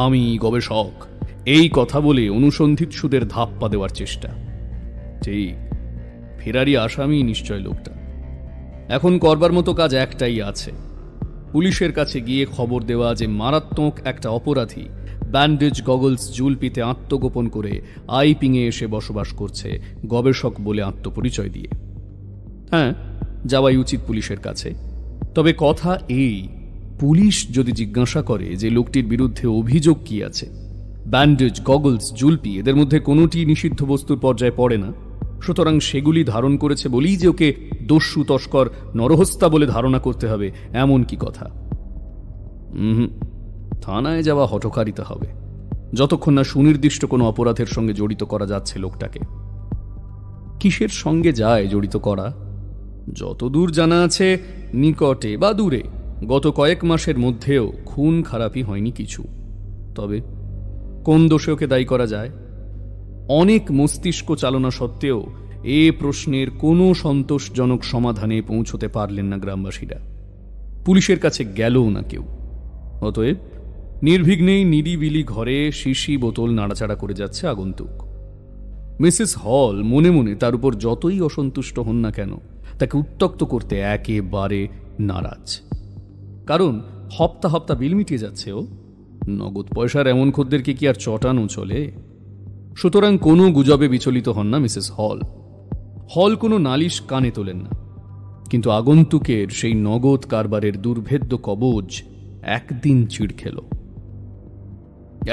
আমি গবেষক, এই কথা বলে অনুসন্ধিৎসুদের ধাপ্পা দেওয়ার চেষ্টা। ঠিক, ফেরারি আসামি নিশ্চয় লোকটা। এখন করবার মতো কাজ একটাই আছে, পুলিশের কাছে গিয়ে খবর দেওয়া যে মারাত্মক একটা অপরাধী ব্যান্ডেজ গগলস জুলপিতে আত্মগোপন করে আইপিংয়ে এসে বসবাস করছে গবেষক বলে আত্মপরিচয় দিয়ে। হ্যাঁ, যাওয়াই উচিত পুলিশের কাছে। তবে কথা এই, পুলিশ যদি জিজ্ঞাসা করে যে লোকটির বিরুদ্ধে অভিযোগ কি আছে, ব্যান্ডেজ, গগলস, জুলপি এদের মধ্যে কোনোটি নিষিদ্ধ বস্তুর পর্যায়ে পড়ে না, সুতরাং সেগুলি ধারণ করেছে বলেই যে ওকে দস্যু, তস্কর, নরহস্তা বলে ধারণা করতে হবে এমন কি কথা? থানায় যাওয়া হঠকারিতা হবে, যতক্ষণ না সুনির্দিষ্ট কোনো অপরাধের সঙ্গে জড়িত করা যাচ্ছে লোকটাকে। কিসের সঙ্গে যায় জড়িত করা? যতদূর জানা আছে, নিকটে বা দূরে গত কয়েক মাসের মধ্যেও খুন খারাপি হয়নি কিছু। তবে কোন দোষে ওকে দায়ী করা যায়? অনেক মস্তিষ্ক চালনা সত্ত্বেও এ প্রশ্নের কোনো সন্তোষজনক সমাধানে পৌঁছতে পারলেন না গ্রামবাসীরা, পুলিশের কাছে গেলও না কেউ। অতএব নির্বিঘ্নেই নিরিবিলি ঘরে শিশি বোতল নাড়াচাড়া করে যাচ্ছে আগন্তুক। মিসেস হল মনে মনে তার উপর যতই অসন্তুষ্ট হন না কেন, তাকে উত্ত্যক্ত করতে একেবারে নারাজ। কারণ হপ্তা হপ্তা বিল মিটিয়ে যাচ্ছে ও, নগদ পয়সার এমন খদ্দেরকে কি আর চটানো চলে? সুতরাং কোনো গুজবে বিচলিত হন না মিসেস হল। হল কোনো নালিশ কানে তোলেন না, কিন্তু আগন্তুকের সেই নগদ কারবারের দুর্ভেদ্য কবজ একদিন চিড় খেল।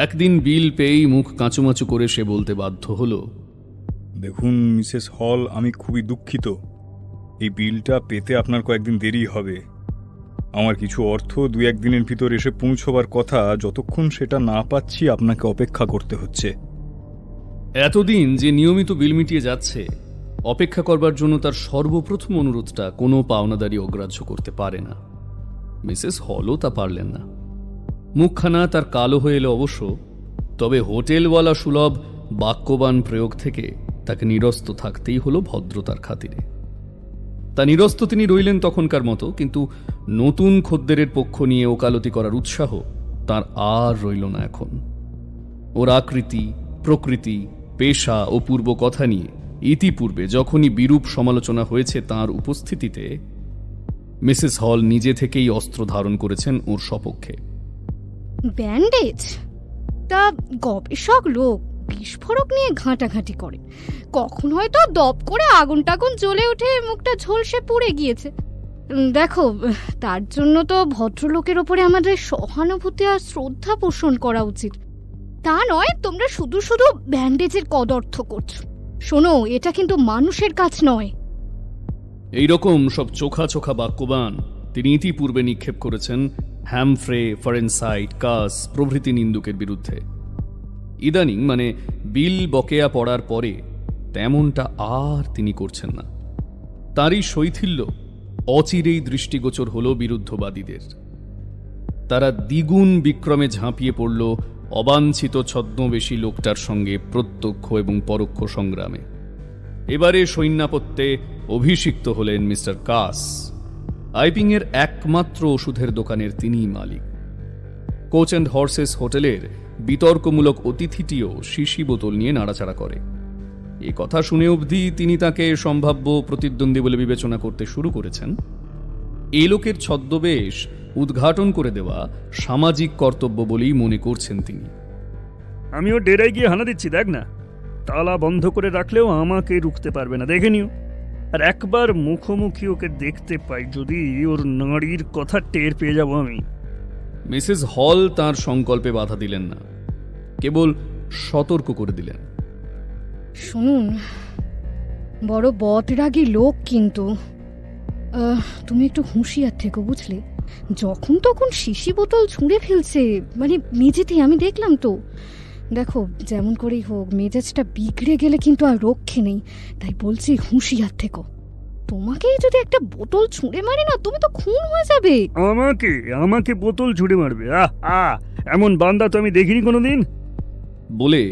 একদিন বিল পেয়েই মুখ কাঁচুমাচু করে সে বলতে বাধ্য হল, দেখুন মিসেস হল, আমি খুবই দুঃখিত, এই বিলটা পেতে আপনার কয়েকদিন দেরি হবে। আমার কিছু অর্থ 2-1 দিনের ভিতর এসে পৌঁছবার কথা, যতক্ষণ সেটা না পাচ্ছি আপনাকে অপেক্ষা করতে হচ্ছে। এতদিন যে নিয়মিত বিল মিটিয়ে যাচ্ছে, অপেক্ষা করবার জন্য তার সর্বপ্রথম অনুরোধটা কোনো পাওনাদারি অগ্রাহ্য করতে পারে না। মিসেস হলও তা পারলেন না। মুখখানা তার কালো হয়ে এলো অবশ্য, তবে হোটেলওয়ালা সুলভ বাক্যবান প্রয়োগ থেকে তাকে নিরস্ত থাকতেই হলো ভদ্রতার খাতিরে। তা নিরস্ত তিনি রইলেন তখনকার মতো, কিন্তু নতুন খদ্দেরের পক্ষ নিয়ে ওকালতি করার উৎসাহ তার আর রইল না এখন। ওর আকৃতি, প্রকৃতি, পেশা ও পূর্ব কথা নিয়ে ইতিপূর্বে যখনই বিরূপ সমালোচনা হয়েছে তার উপস্থিতিতে, মিসেস হল নিজে থেকেই অস্ত্র ধারণ করেছেন ওর সপক্ষে। ব্যান্ডেজ? তা গবেষক লোক বিস্ফোরক নিয়ে ঘাঁটাঘাঁটি করে, কখন হয়তো দপ করে আগুন টাগুন জ্বলে উঠে মুখটা ঝলসে পুড়ে গিয়েছে। দেখো, তার জন্য তো ভদ্রলোকের ওপরে আমাদের সহানুভূতি আর শ্রদ্ধা পোষণ করা উচিত। তা নয় তোমরা শুধু শুধু ব্যান্ডেজের কদর্থ করছো। শোনো, এটা কিন্তু মানুষের কাজ নয়। এইরকম সব চোখা চোখা বাক্যবান তিনি ইতিপূর্বে নিক্ষেপ করেছেন হ্যামফ্রে, ফরেনসাইট, কাস প্রভৃতি নিন্দুকের বিরুদ্ধে। ইদানিং মানে বিল বকেয়া পড়ার পরে তেমনটা আর তিনি করছেন না। তারই শৈথিল্য অচিরেই দৃষ্টিগোচর হল বিরুদ্ধবাদীদের। তারা দ্বিগুণ বিক্রমে ঝাঁপিয়ে পড়ল অবাঞ্ছিত ছদ্মবেশী লোকটার সঙ্গে প্রত্যক্ষ এবং পরোক্ষ সংগ্রামে। এবারে সৈন্যাপত্যে অভিষিক্ত হলেন মিস্টার কাস। আইপিংয়ের একমাত্র ওষুধের দোকানের তিনিই মালিক। কোচ অ্যান্ড হর্সেস হোটেলের বিতর্কমূলক অতিথিটিও শিশি বোতল নিয়ে নাড়াচাড়া করে। এই কথা শুনে অবধি তিনি তাকে সম্ভাব্য প্রতিদ্বন্দ্বী বলে বিবেচনা করতে শুরু করেছেন। এই লোকের ছদ্মবেশ উদ্ঘাটন করে দেওয়া সামাজিক কর্তব্য বলেই মনে করছেন তিনি। আমিও ডেরায় গিয়ে হানা দিচ্ছি, দেখ না, তালা বন্ধ করে রাখলেও আমাকে রুখতে পারবে না, দেখে নিও। আর একবার মুখোমুখি ওকে দেখতে পাই যদি, ওর নাড়ির কথা টের পেয়ে যাব আমি। মিসেস হল তার সংকল্পে বাধা দিলেন না, কেবল সতর্ক করে দিলেন। শুনুন, বড় বদরাগী লোক, কিন্তু তুমি একটু হুঁশিয়ার থেকো, বুঝলে? যখন তখন শিশি বোতল ছুঁড়ে ফেলছে, মানে মেঝেতেই, আমি দেখলাম তো। দেখো, যেমন করেই হোক মেজাজটা বিগড়ে গেলে কিন্তু আর রক্ষে নেই, তাই বলছি হুঁশিয়ার থেকো। তোমাকেই যদি একটা বোতল ছুঁড়ে মারে না, তুমি তো খুন হয়ে যাবে। আমাকে বোতল ছুঁড়ে মারবে? এমন বান্দা তো আমি দেখিনি কোনোদিন। বলে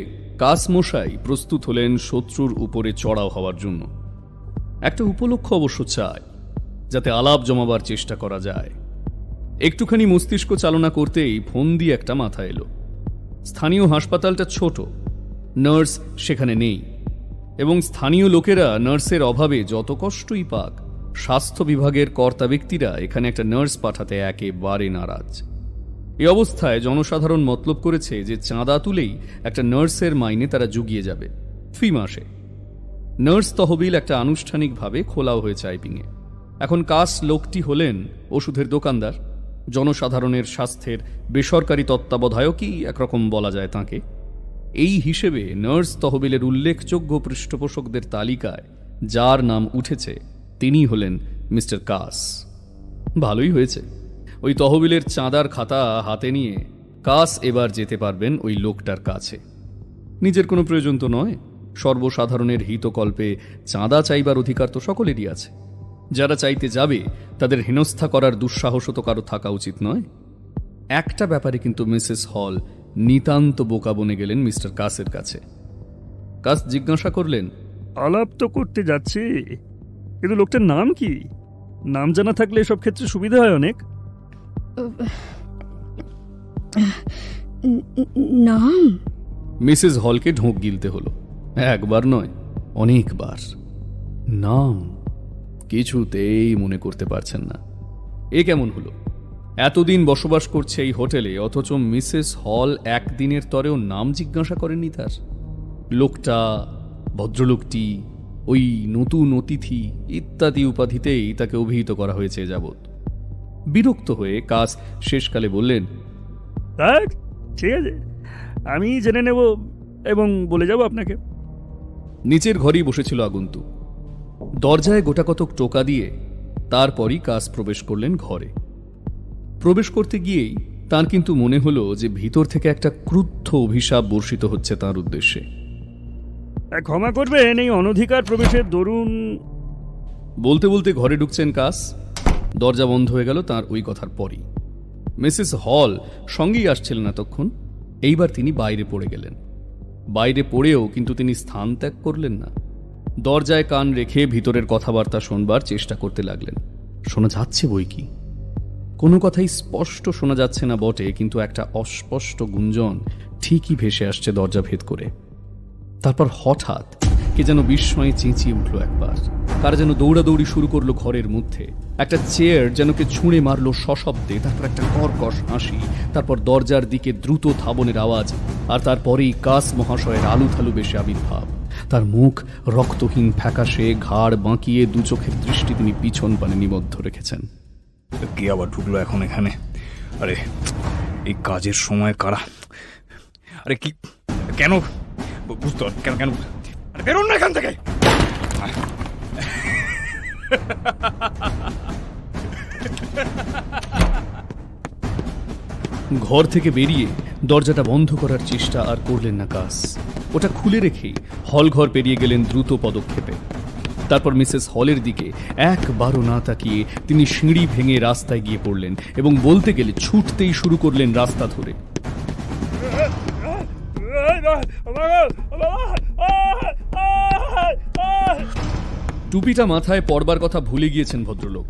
কাস মশাই প্রস্তুত হলেন শত্রুর উপরে চড়াও হওয়ার জন্য। একটা উপলক্ষ অবশ্য চাই, যাতে আলাপ জমাবার চেষ্টা করা যায়। একটুখানি মস্তিষ্ক চালনা করতেই ফোন দিয়ে একটা মাথা এলো। স্থানীয় হাসপাতালটা ছোট, নার্স সেখানে নেই, এবং স্থানীয় লোকেরা নার্সের অভাবে যত কষ্টই পাক, স্বাস্থ্য বিভাগের কর্তা ব্যক্তিরা এখানে একটা নার্স পাঠাতে একেবারে নারাজ। এই অবস্থায় জনসাধারণ মতলব করেছে যে চাঁদা তুলেই একটা নার্সের মাইনে তারা জুগিয়ে যাবে ফি মাসে। নার্স তহবিল একটা আনুষ্ঠানিকভাবে খোলাও হয়েছে আইপিংয়ে। এখন কাস লোকটি হলেন ওষুধের দোকানদার, জনসাধারণের স্বাস্থ্যের বেসরকারি তত্ত্বাবধায়কই একরকম বলা যায় তাঁকে। এই হিসেবে নার্স তহবিলের উল্লেখযোগ্য পৃষ্ঠপোষকদের তালিকায় যার নাম উঠেছে তিনি হলেন মিস্টার কাস। ভালোই হয়েছে, ওই তহবিলের চাঁদার খাতা হাতে নিয়ে কাস এবার যেতে পারবেন ওই লোকটার কাছে। নিজের কোনো প্রয়োজন তো নয়, সর্বসাধারণের হিতকল্পে চাঁদা চাইবার অধিকার তো সকলেরই আছে। যারা চাইতে যাবে তাদের হেনস্থা করার দুঃসাহস তো কারো থাকা উচিত নয়। একটা ব্যাপারে কিন্তু মিসেস হল নিতান্ত বোকা বনে গেলেন মিস্টার কাসের কাছে। কাস জিজ্ঞাসা করলেন, আলাপ তো করতে যাচ্ছি, কিন্তু লোকটার নাম কি? নাম জানা থাকলে এসব ক্ষেত্রে সুবিধা হয় অনেক। নাম? মিসেস হলকে ঢোক গিলতে হলো। একবার নয়, অনেকবার। নাম কিছুতেই মনে করতে পারছেন না। এ কেমন হলো? এতদিন বসবাস করছে এই হোটেলে, অথচ মিসেস হল একদিনের তরেও নাম জিজ্ঞাসা করেননি তার। লোকটা, ভদ্রলোকটি, ওই নতুন অতিথি ইত্যাদি উপাধিতেই তাকে অভিহিত করা হয়েছে যাবৎ। বিরক্ত হয়ে কাস শেষকালে বললেন, ঠিক আছে, আমি জেনে নেব এবং বলে যাব আপনাকে। নিচের ঘরেই বসেছিল আগন্তুক। দরজায় গোটাকতক টোকা দিয়ে তারপরই কাস প্রবেশ করলেন ঘরে। প্রবেশ করতে গিয়েই তার কিন্তু মনে হলো যে ভিতর থেকে একটা ক্রুদ্ধ অভিশাপ বর্ষিত হচ্ছে তার উদ্দেশ্যে। ক্ষমা করবেন, এই অনধিকার প্রবেশের দরুন। বলতে বলতে ঘরে ঢুকছেন কাস। দরজা বন্ধ হয়ে গেল তার ওই কথার পরই। মিসেস হল সঙ্গেই আসছিলেন এতক্ষণ। এইবার তিনি বাইরে পড়ে গেলেন। বাইরে পড়েও কিন্তু তিনি স্থান ত্যাগ করলেন না। দরজায় কান রেখে ভিতরের কথাবার্তা শোনবার চেষ্টা করতে লাগলেন। শোনা যাচ্ছে বই কি, কোনো কথাই স্পষ্ট শোনা যাচ্ছে না বটে, কিন্তু একটা অস্পষ্ট গুঞ্জন ঠিকই ভেসে আসছে দরজা ভেদ করে। তারপর হঠাৎ কে যেন বিস্ময়ে চেঁচিয়ে উঠল একবার। কারা যেন দৌড়াদৌড়ি শুরু করলো ঘরের মধ্যে। একটা চেয়ার যেন কে ছুঁড়ে মারলো সশব্দে। তারপর একটা কর্কশ হাসি, তারপর দরজার দিকে দ্রুত ধাবনের আওয়াজ, আর তারপরেই কাস মহাশয়ের আলুথালু বেশে আবির্ভাব। তার মুখ রক্তহীন ফ্যাকাশে, ঘাড় বাঁকিয়ে, দু চোখের দৃষ্টি তিনি পিছন পানে নিবদ্ধ রেখেছেন। কে আবার ঢুকলো এখন এখানে? আরে এই কাজের সময় কারা? আরে কি, কেন বুঝতে কেন কেন বেরোন না এখান থেকে। ঘর থেকে বেরিয়ে দরজাটা বন্ধ করার চেষ্টা আর করলেন না কাস। ওটা খুলে রেখেই হল ঘর পেরিয়ে গেলেন দ্রুত পদক্ষেপে। তারপর মিসেস হলের দিকে একবারও না তাকিয়ে তিনি সিঁড়ি ভেঙে রাস্তায় গিয়ে পড়লেন এবং বলতে গেলে ছুটতেই শুরু করলেন রাস্তা ধরে। টুপিটা মাথায় পড়বার কথা ভুলে গিয়েছেন ভদ্রলোক।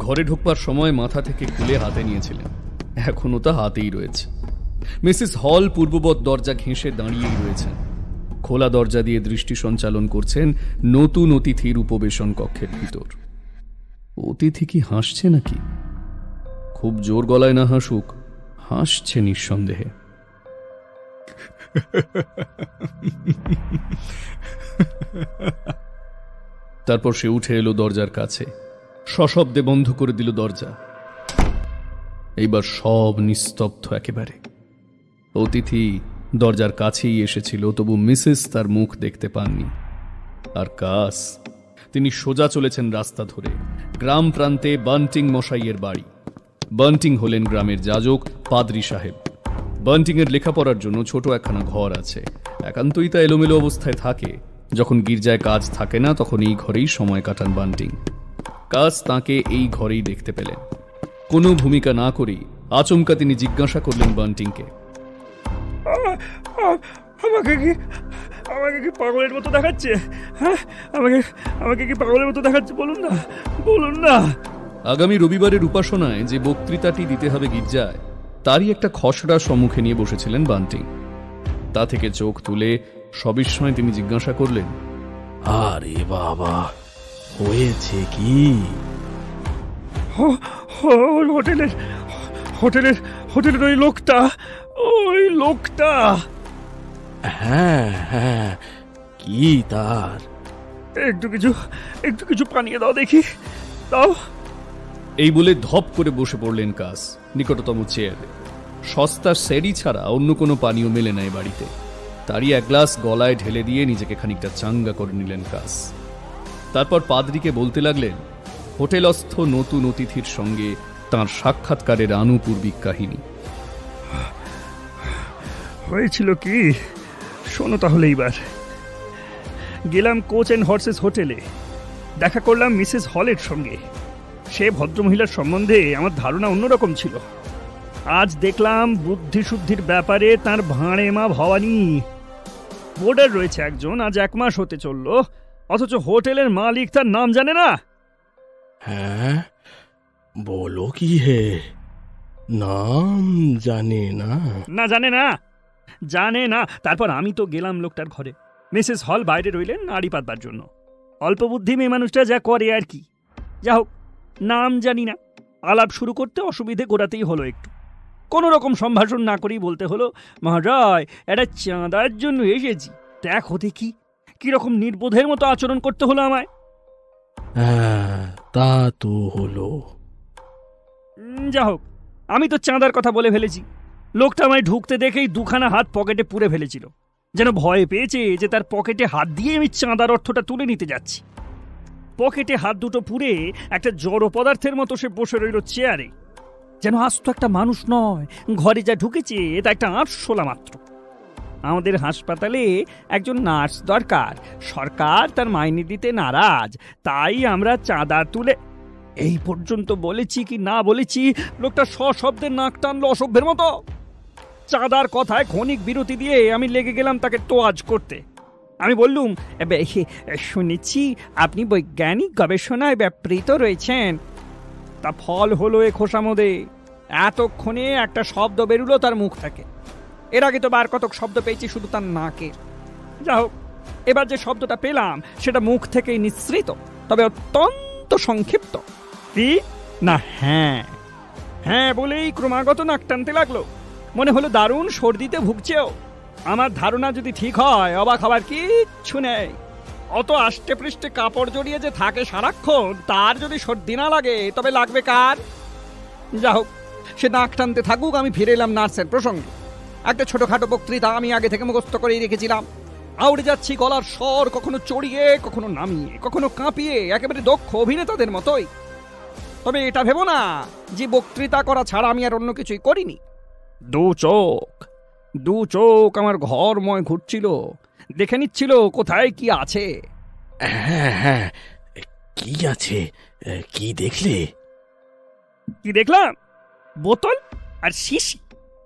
ঘরে ঢুকবার সময় মাথা থেকে খুলে হাতে নিয়েছিলেন, এখনো তা হাতেই রয়েছে। মিসেস হল পূর্ববৎ দরজা ঘেঁষে দাঁড়িয়েই রয়েছেন। খোলা দরজা দিয়ে দৃষ্টি সঞ্চালন করছেন নতুন অতিথির উপবেশন কক্ষের ভিতর। অতিথি কি হাসছে নাকি? খুব জোর গলায় না হাসুক, হাসছে নিঃসন্দেহে। তারপর সে উঠে এলো দরজার কাছে, সশব্দে বন্ধ করে দিল দরজা। এইবার সব নিস্তব্ধ একেবারে। অতিথি দরজার কাছেই এসেছিল, তবু মিসেস তার মুখ দেখতে পাননি। আর কাস, তিনি সোজা চলেছেন রাস্তা ধরে গ্রাম প্রান্তে বান্টিং মশাইয়ের বাড়ি। বান্টিং হলেন গ্রামের যাজক পাদ্রী সাহেব। বান্টিং এর লেখাপড়ার জন্য ছোট একখানা ঘর আছে। একান্তই তা এলোমেলো অবস্থায় থাকে। যখন গির্জায় কাজ থাকে না তখন এই ঘরেই সময় কাটান বান্টিং। কাস তাকে এই ঘরেই দেখতে পেলেন। কোনো ভূমিকা না করেই আচমকা তিনি জিজ্ঞাসা করলেন বান্টিংকে, আমাকে কি পাগলের মতো দেখাচ্ছে? হ্যাঁ, আমাকে কি পাগলের মতো দেখাচ্ছে? বলুন না। আগামী রবিবারের উপাসনায় যে বক্তৃতাটি দিতে হবে গির্জায়, তারই একটা খসড়া সম্মুখে নিয়ে বসেছিলেন বান্টিং। তা থেকে চোখ তুলে সবিস্ময়ে তিনি জিজ্ঞাসা করলেন, আরে বাবা, হয়েছে কি? হোটেলের ওই লোকটা। হ্যাঁ হ্যাঁ, কি তার? একটু কিছু পানিয়ে দাও দেখি, দাও। এই বলে ধপ করে বসে পড়লেন কাস নিকটতম চেয়ারে। সস্তা সেরি ছাড়া অন্য কোনো পানীয় মেলে নাই বাড়িতে। তারই এক গ্লাস গলায় ঢেলে দিয়ে নিজেকে খানিকটা চাঙ্গা করে নিলেন কাস। তারপর পাদ্রীকে বলতে লাগলেন হোটেলস্থ নতুন অতিথির সঙ্গে তাঁর সাক্ষাৎকারের আনুপূর্বিক কাহিনী। হয়েছিল কি শোনো তাহলে। এইবার গেলাম কোচ অ্যান্ড হর্সেস হোটেলে, দেখা করলাম মিসেস হলের সঙ্গে। সে ভদ্রমহিলার সম্বন্ধে আমার ধারণা অন্যরকম ছিল। আজ দেখলাম বুদ্ধিশুদ্ধির ব্যাপারে তার ভাঁড়ে মা ভবানী। বোর্ডার রয়েছে একজন, আজ 1 মাস হতে চলল, অথচ হোটেলের মালিক তার নাম জানে না। হ্যাঁ, বলো কি হে? নাম জানে না? না, জানে না। তারপর আমি তো গেলাম লোকটার ঘরে। মিসেস হল বাইরে রইলেন নাড়ি পাতবার জন্য। অল্প বুদ্ধি মেয়ে মানুষটা যা করে আর কি। যা হোক, নাম জানি না, আলাপ শুরু করতে অসুবিধে গোড়াতেই হলো। একটু কোনো রকম সম্ভাষণ না করেই বলতে হলো, মহারাজ, এটা চাঁদার জন্য এসেছি। দেখো দেখি কিরকম নির্বোধের মতো আচরণ করতে হলো আমায়। হ্যাঁ, তা তো হলো। যা হোক, আমি তো চাঁদার কথা বলে ফেলেছি। লোকটা আমায় ঢুকতে দেখেই 2খানা হাত পকেটে পুরে ফেলেছিল, যেন ভয় পেয়েছে যে তার পকেটে হাত দিয়ে আমি চাঁদার অর্থটা তুলে নিতে যাচ্ছি। পকেটে হাত দুটো পুরে একটা জড় পদার্থের মতো সে বসে রইল চেয়ারে, যেন আস্ত একটা মানুষ নয়। ঘরে যা ঢুকেছে তা একটা আটশোলা মাত্র। আমাদের হাসপাতালে একজন নার্স দরকার, সরকার তার মাইনে দিতে নারাজ, তাই আমরা চাঁদা তুলে। এই পর্যন্ত বলেছি কি না বলেছি, লোকটা সশব্দে নাক টানলো অসভ্যের মতো। চাঁদার কথায় ক্ষণিক বিরতি দিয়ে আমি লেগে গেলাম তাকে তোয়াজ করতে। আমি বললুম, শুনেছি আপনি বৈজ্ঞানিক গবেষণায় ব্যাপৃত রয়েছেন। তা ফল হলো এ খোসামদে। এতক্ষণে একটা শব্দ বেরুলো তার মুখ থেকে। এর আগে তো বার কতক শব্দ পেয়েছি শুধু তার নাকের। যা হোক, এবার যে শব্দটা পেলাম সেটা মুখ থেকেই নিঃসৃত, তবে অত্যন্ত সংক্ষিপ্ত। কি না, হ্যাঁ হ্যাঁ বলেই ক্রমাগত নাক টানতে লাগলো। মনে হলো দারুণ সর্দিতে ভুগছেও। আমার ধারণা যদি ঠিক হয়, অবাক হবার কিচ্ছু নেই। অত আষ্টে পৃষ্ঠে কাপড় জড়িয়ে যে থাকে সারাক্ষণ, তার যদি সর্দি না লাগে তবে লাগবে কার? যা হোক, সে নাক টানতে থাকুক। আমি ফিরে এলাম নার্সের প্রসঙ্গে। একটা ছোটখাটো বক্তৃতা আমি আগে থেকে মুখস্থ করেই রেখেছিলাম। আউড়ে যাচ্ছি গলার স্বর, কখনো চড়িয়ে, কখনো নামিয়ে, কখনো কাঁপিয়ে, একেবারে দক্ষ অভিনেতাদের মতোই। তবে এটা ভেবো না যে বক্তৃতা করা ছাড়া আমি আর অন্য কিছুই করিনি। দু চোখ আমার ঘরময় ঘুরছিল, দেখে নিচ্ছিল কোথায় কি আছে। হ্যাঁ হ্যাঁ, কি আছে? কি দেখলে? কি দেখলাম? বোতল আর শিশি,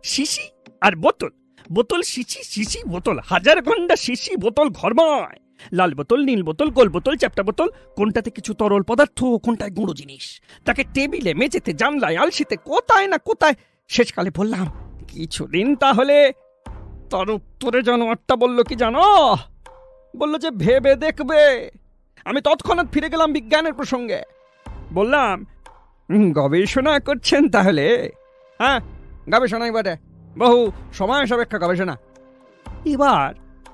শিশি আর বোতল, বোতল শিশি, শিশি বোতল, হাজার ঘন্টা শিশি বোতল ঘরময়। লাল বোতল, নীল বোতল, গোল বোতল, চ্যাপ্টা বোতল, কোনটাতে কিছু তরল পদার্থ, কোনটায় গুঁড়ো জিনিস। তাকে টেবিলে, মেঝেতে, জানলায়, আলসিতে, কোথায় না কোথায়। শেষকালে বললাম, কিছুদিন তাহলে। তার উত্তরে জানোয়ারটা বলল কি জানো? বলল যে ভেবে দেখবে। আমি তৎক্ষণাৎ ফিরে গেলাম বিজ্ঞানের প্রসঙ্গে। বললাম, গবেষণা করছেন তাহলে? হ্যাঁ, গবেষণাই বটে, বহু সময় সাপেক্ষ গবেষণা। এবার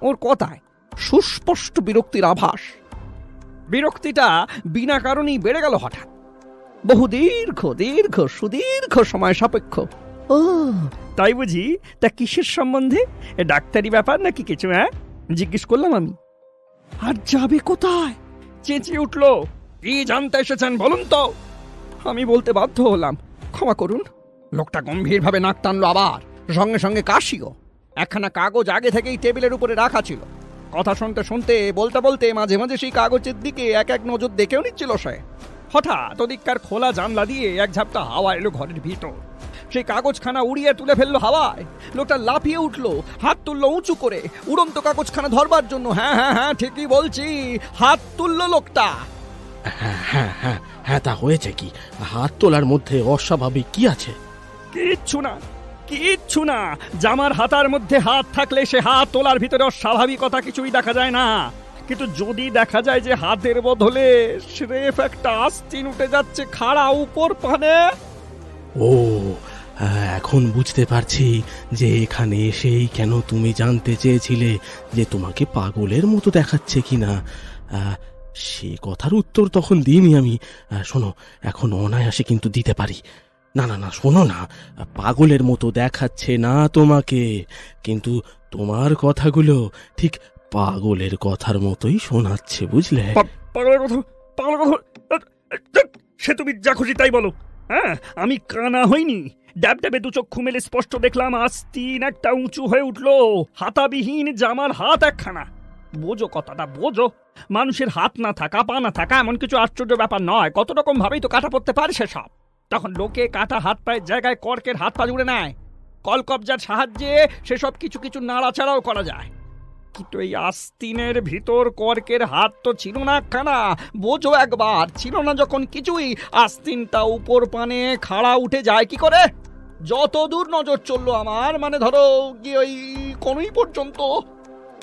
ওর কথায় সুস্পষ্ট বিরক্তির আভাস। বিরক্তিটা বিনা কারণেই বেড়ে গেল হঠাৎ। বহু দীর্ঘ সুদীর্ঘ সময় সাপেক্ষ। ও তাই বুঝি? তা কিসের সম্বন্ধে? ডাক্তারি ব্যাপার নাকি কিছু? হ্যাঁ, জিজ্ঞেস করলাম আমি। আর যাবে কোথায়? চেঁচিয়ে উঠল, কি জানতে এসেছেন বলুন তো? আমি বলতে বাধ্য হলাম, ক্ষমা করুন। লোকটা গম্ভীরভাবে নাক টানলো, আবার সঙ্গে সঙ্গে কাশিও। একখানা কাগজ আগে থেকেই টেবিলের উপরে রাখা ছিল। কথা শুনতে শুনতে, বলতে বলতে মাঝে মাঝে সেই কাগজের দিকে এক এক নজর দেখেও নিচ্ছিল সে। হঠাৎ ওদিককার খোলা জানলা দিয়ে এক ঝাপটা হাওয়া এলো ঘরের ভিতর। সেই কাগজখানা উড়িয়ে তুলে ফেললো হাওয়ায়। লোকটা লাফিয়ে উঠলো, হাত তুললো উঁচু করে উড়ন্ত কাগজখানা ধরবার জন্য। হ্যাঁ হ্যাঁ হ্যাঁ, ঠিকই বলছি, হাত তুললো লোকটা। হ্যাঁ হ্যাঁ হ্যাঁ হ্যাঁ, তা হয়েছে কি? হাত তোলার মধ্যে অস্বাভাবিক কি আছে? কিচ্ছু না, কিচ্ছু না। জামার হাতার মধ্যে হাত থাকলে সে হাত তোলার ভিতরে অস্বাভাবিকতা কিছুই দেখা যায় না। কিন্তু যদি দেখা যায় যে হাতের বদলে স্রেফ একটা আস্তিন উঠে যাচ্ছে খাড়া উপর পানে। ও, এখন বুঝতে পারছি যে এখানে এসেই কেন তুমি জানতে চেয়েছিলে যে তোমাকে পাগলের মতো দেখাচ্ছে কিনা। সে কথার উত্তর তখন দিইনি আমি। শোনো, এখন অনায়াসে কিন্তু দিতে পারি। না না না, শোনো না, পাগলের মতো দেখাচ্ছে না তোমাকে, কিন্তু তোমার কথাগুলো ঠিক পাগলের কথার মতোই শোনাচ্ছে, বুঝলে? পাগলের কথা, পাগলের কথা সে তুমি যা খুশি তাই বলো। হ্যাঁ, আমি কানা হইনি। ড্যাব ড্যাবে দু চক্ষু মেলে স্পষ্ট দেখলাম আস্তিন একটা উঁচু হয়ে উঠলো, হাতাবিহীন জামার হাত একখানা। বোঝো কথাটা, বোঝো। মানুষের হাত না থাকা, পা না থাকা এমন কিছু আশ্চর্য ব্যাপার নয়। কত রকম ভাবেই তো কাটা পড়তে পারে সেসব। তখন লোকে কাটা হাত পায়ের জায়গায় কর্কের হাত পা জুড়ে নেয়। কলকবজার সাহায্যে সেসব কিছু কিছু নাড়াচাড়াও করা যায়। কিন্তু এই আস্তিনের ভিতর কর্কের হাত তো ছিল না একখানা। বোঝো একবার, ছিল না যখন কিছুই, আস্তিনটা উপর পানে খাড়া উঠে যায় কি করে? যত দূর নজর চললো আমার, মানে ধরো গিয়ে ওই কোনই পর্যন্ত,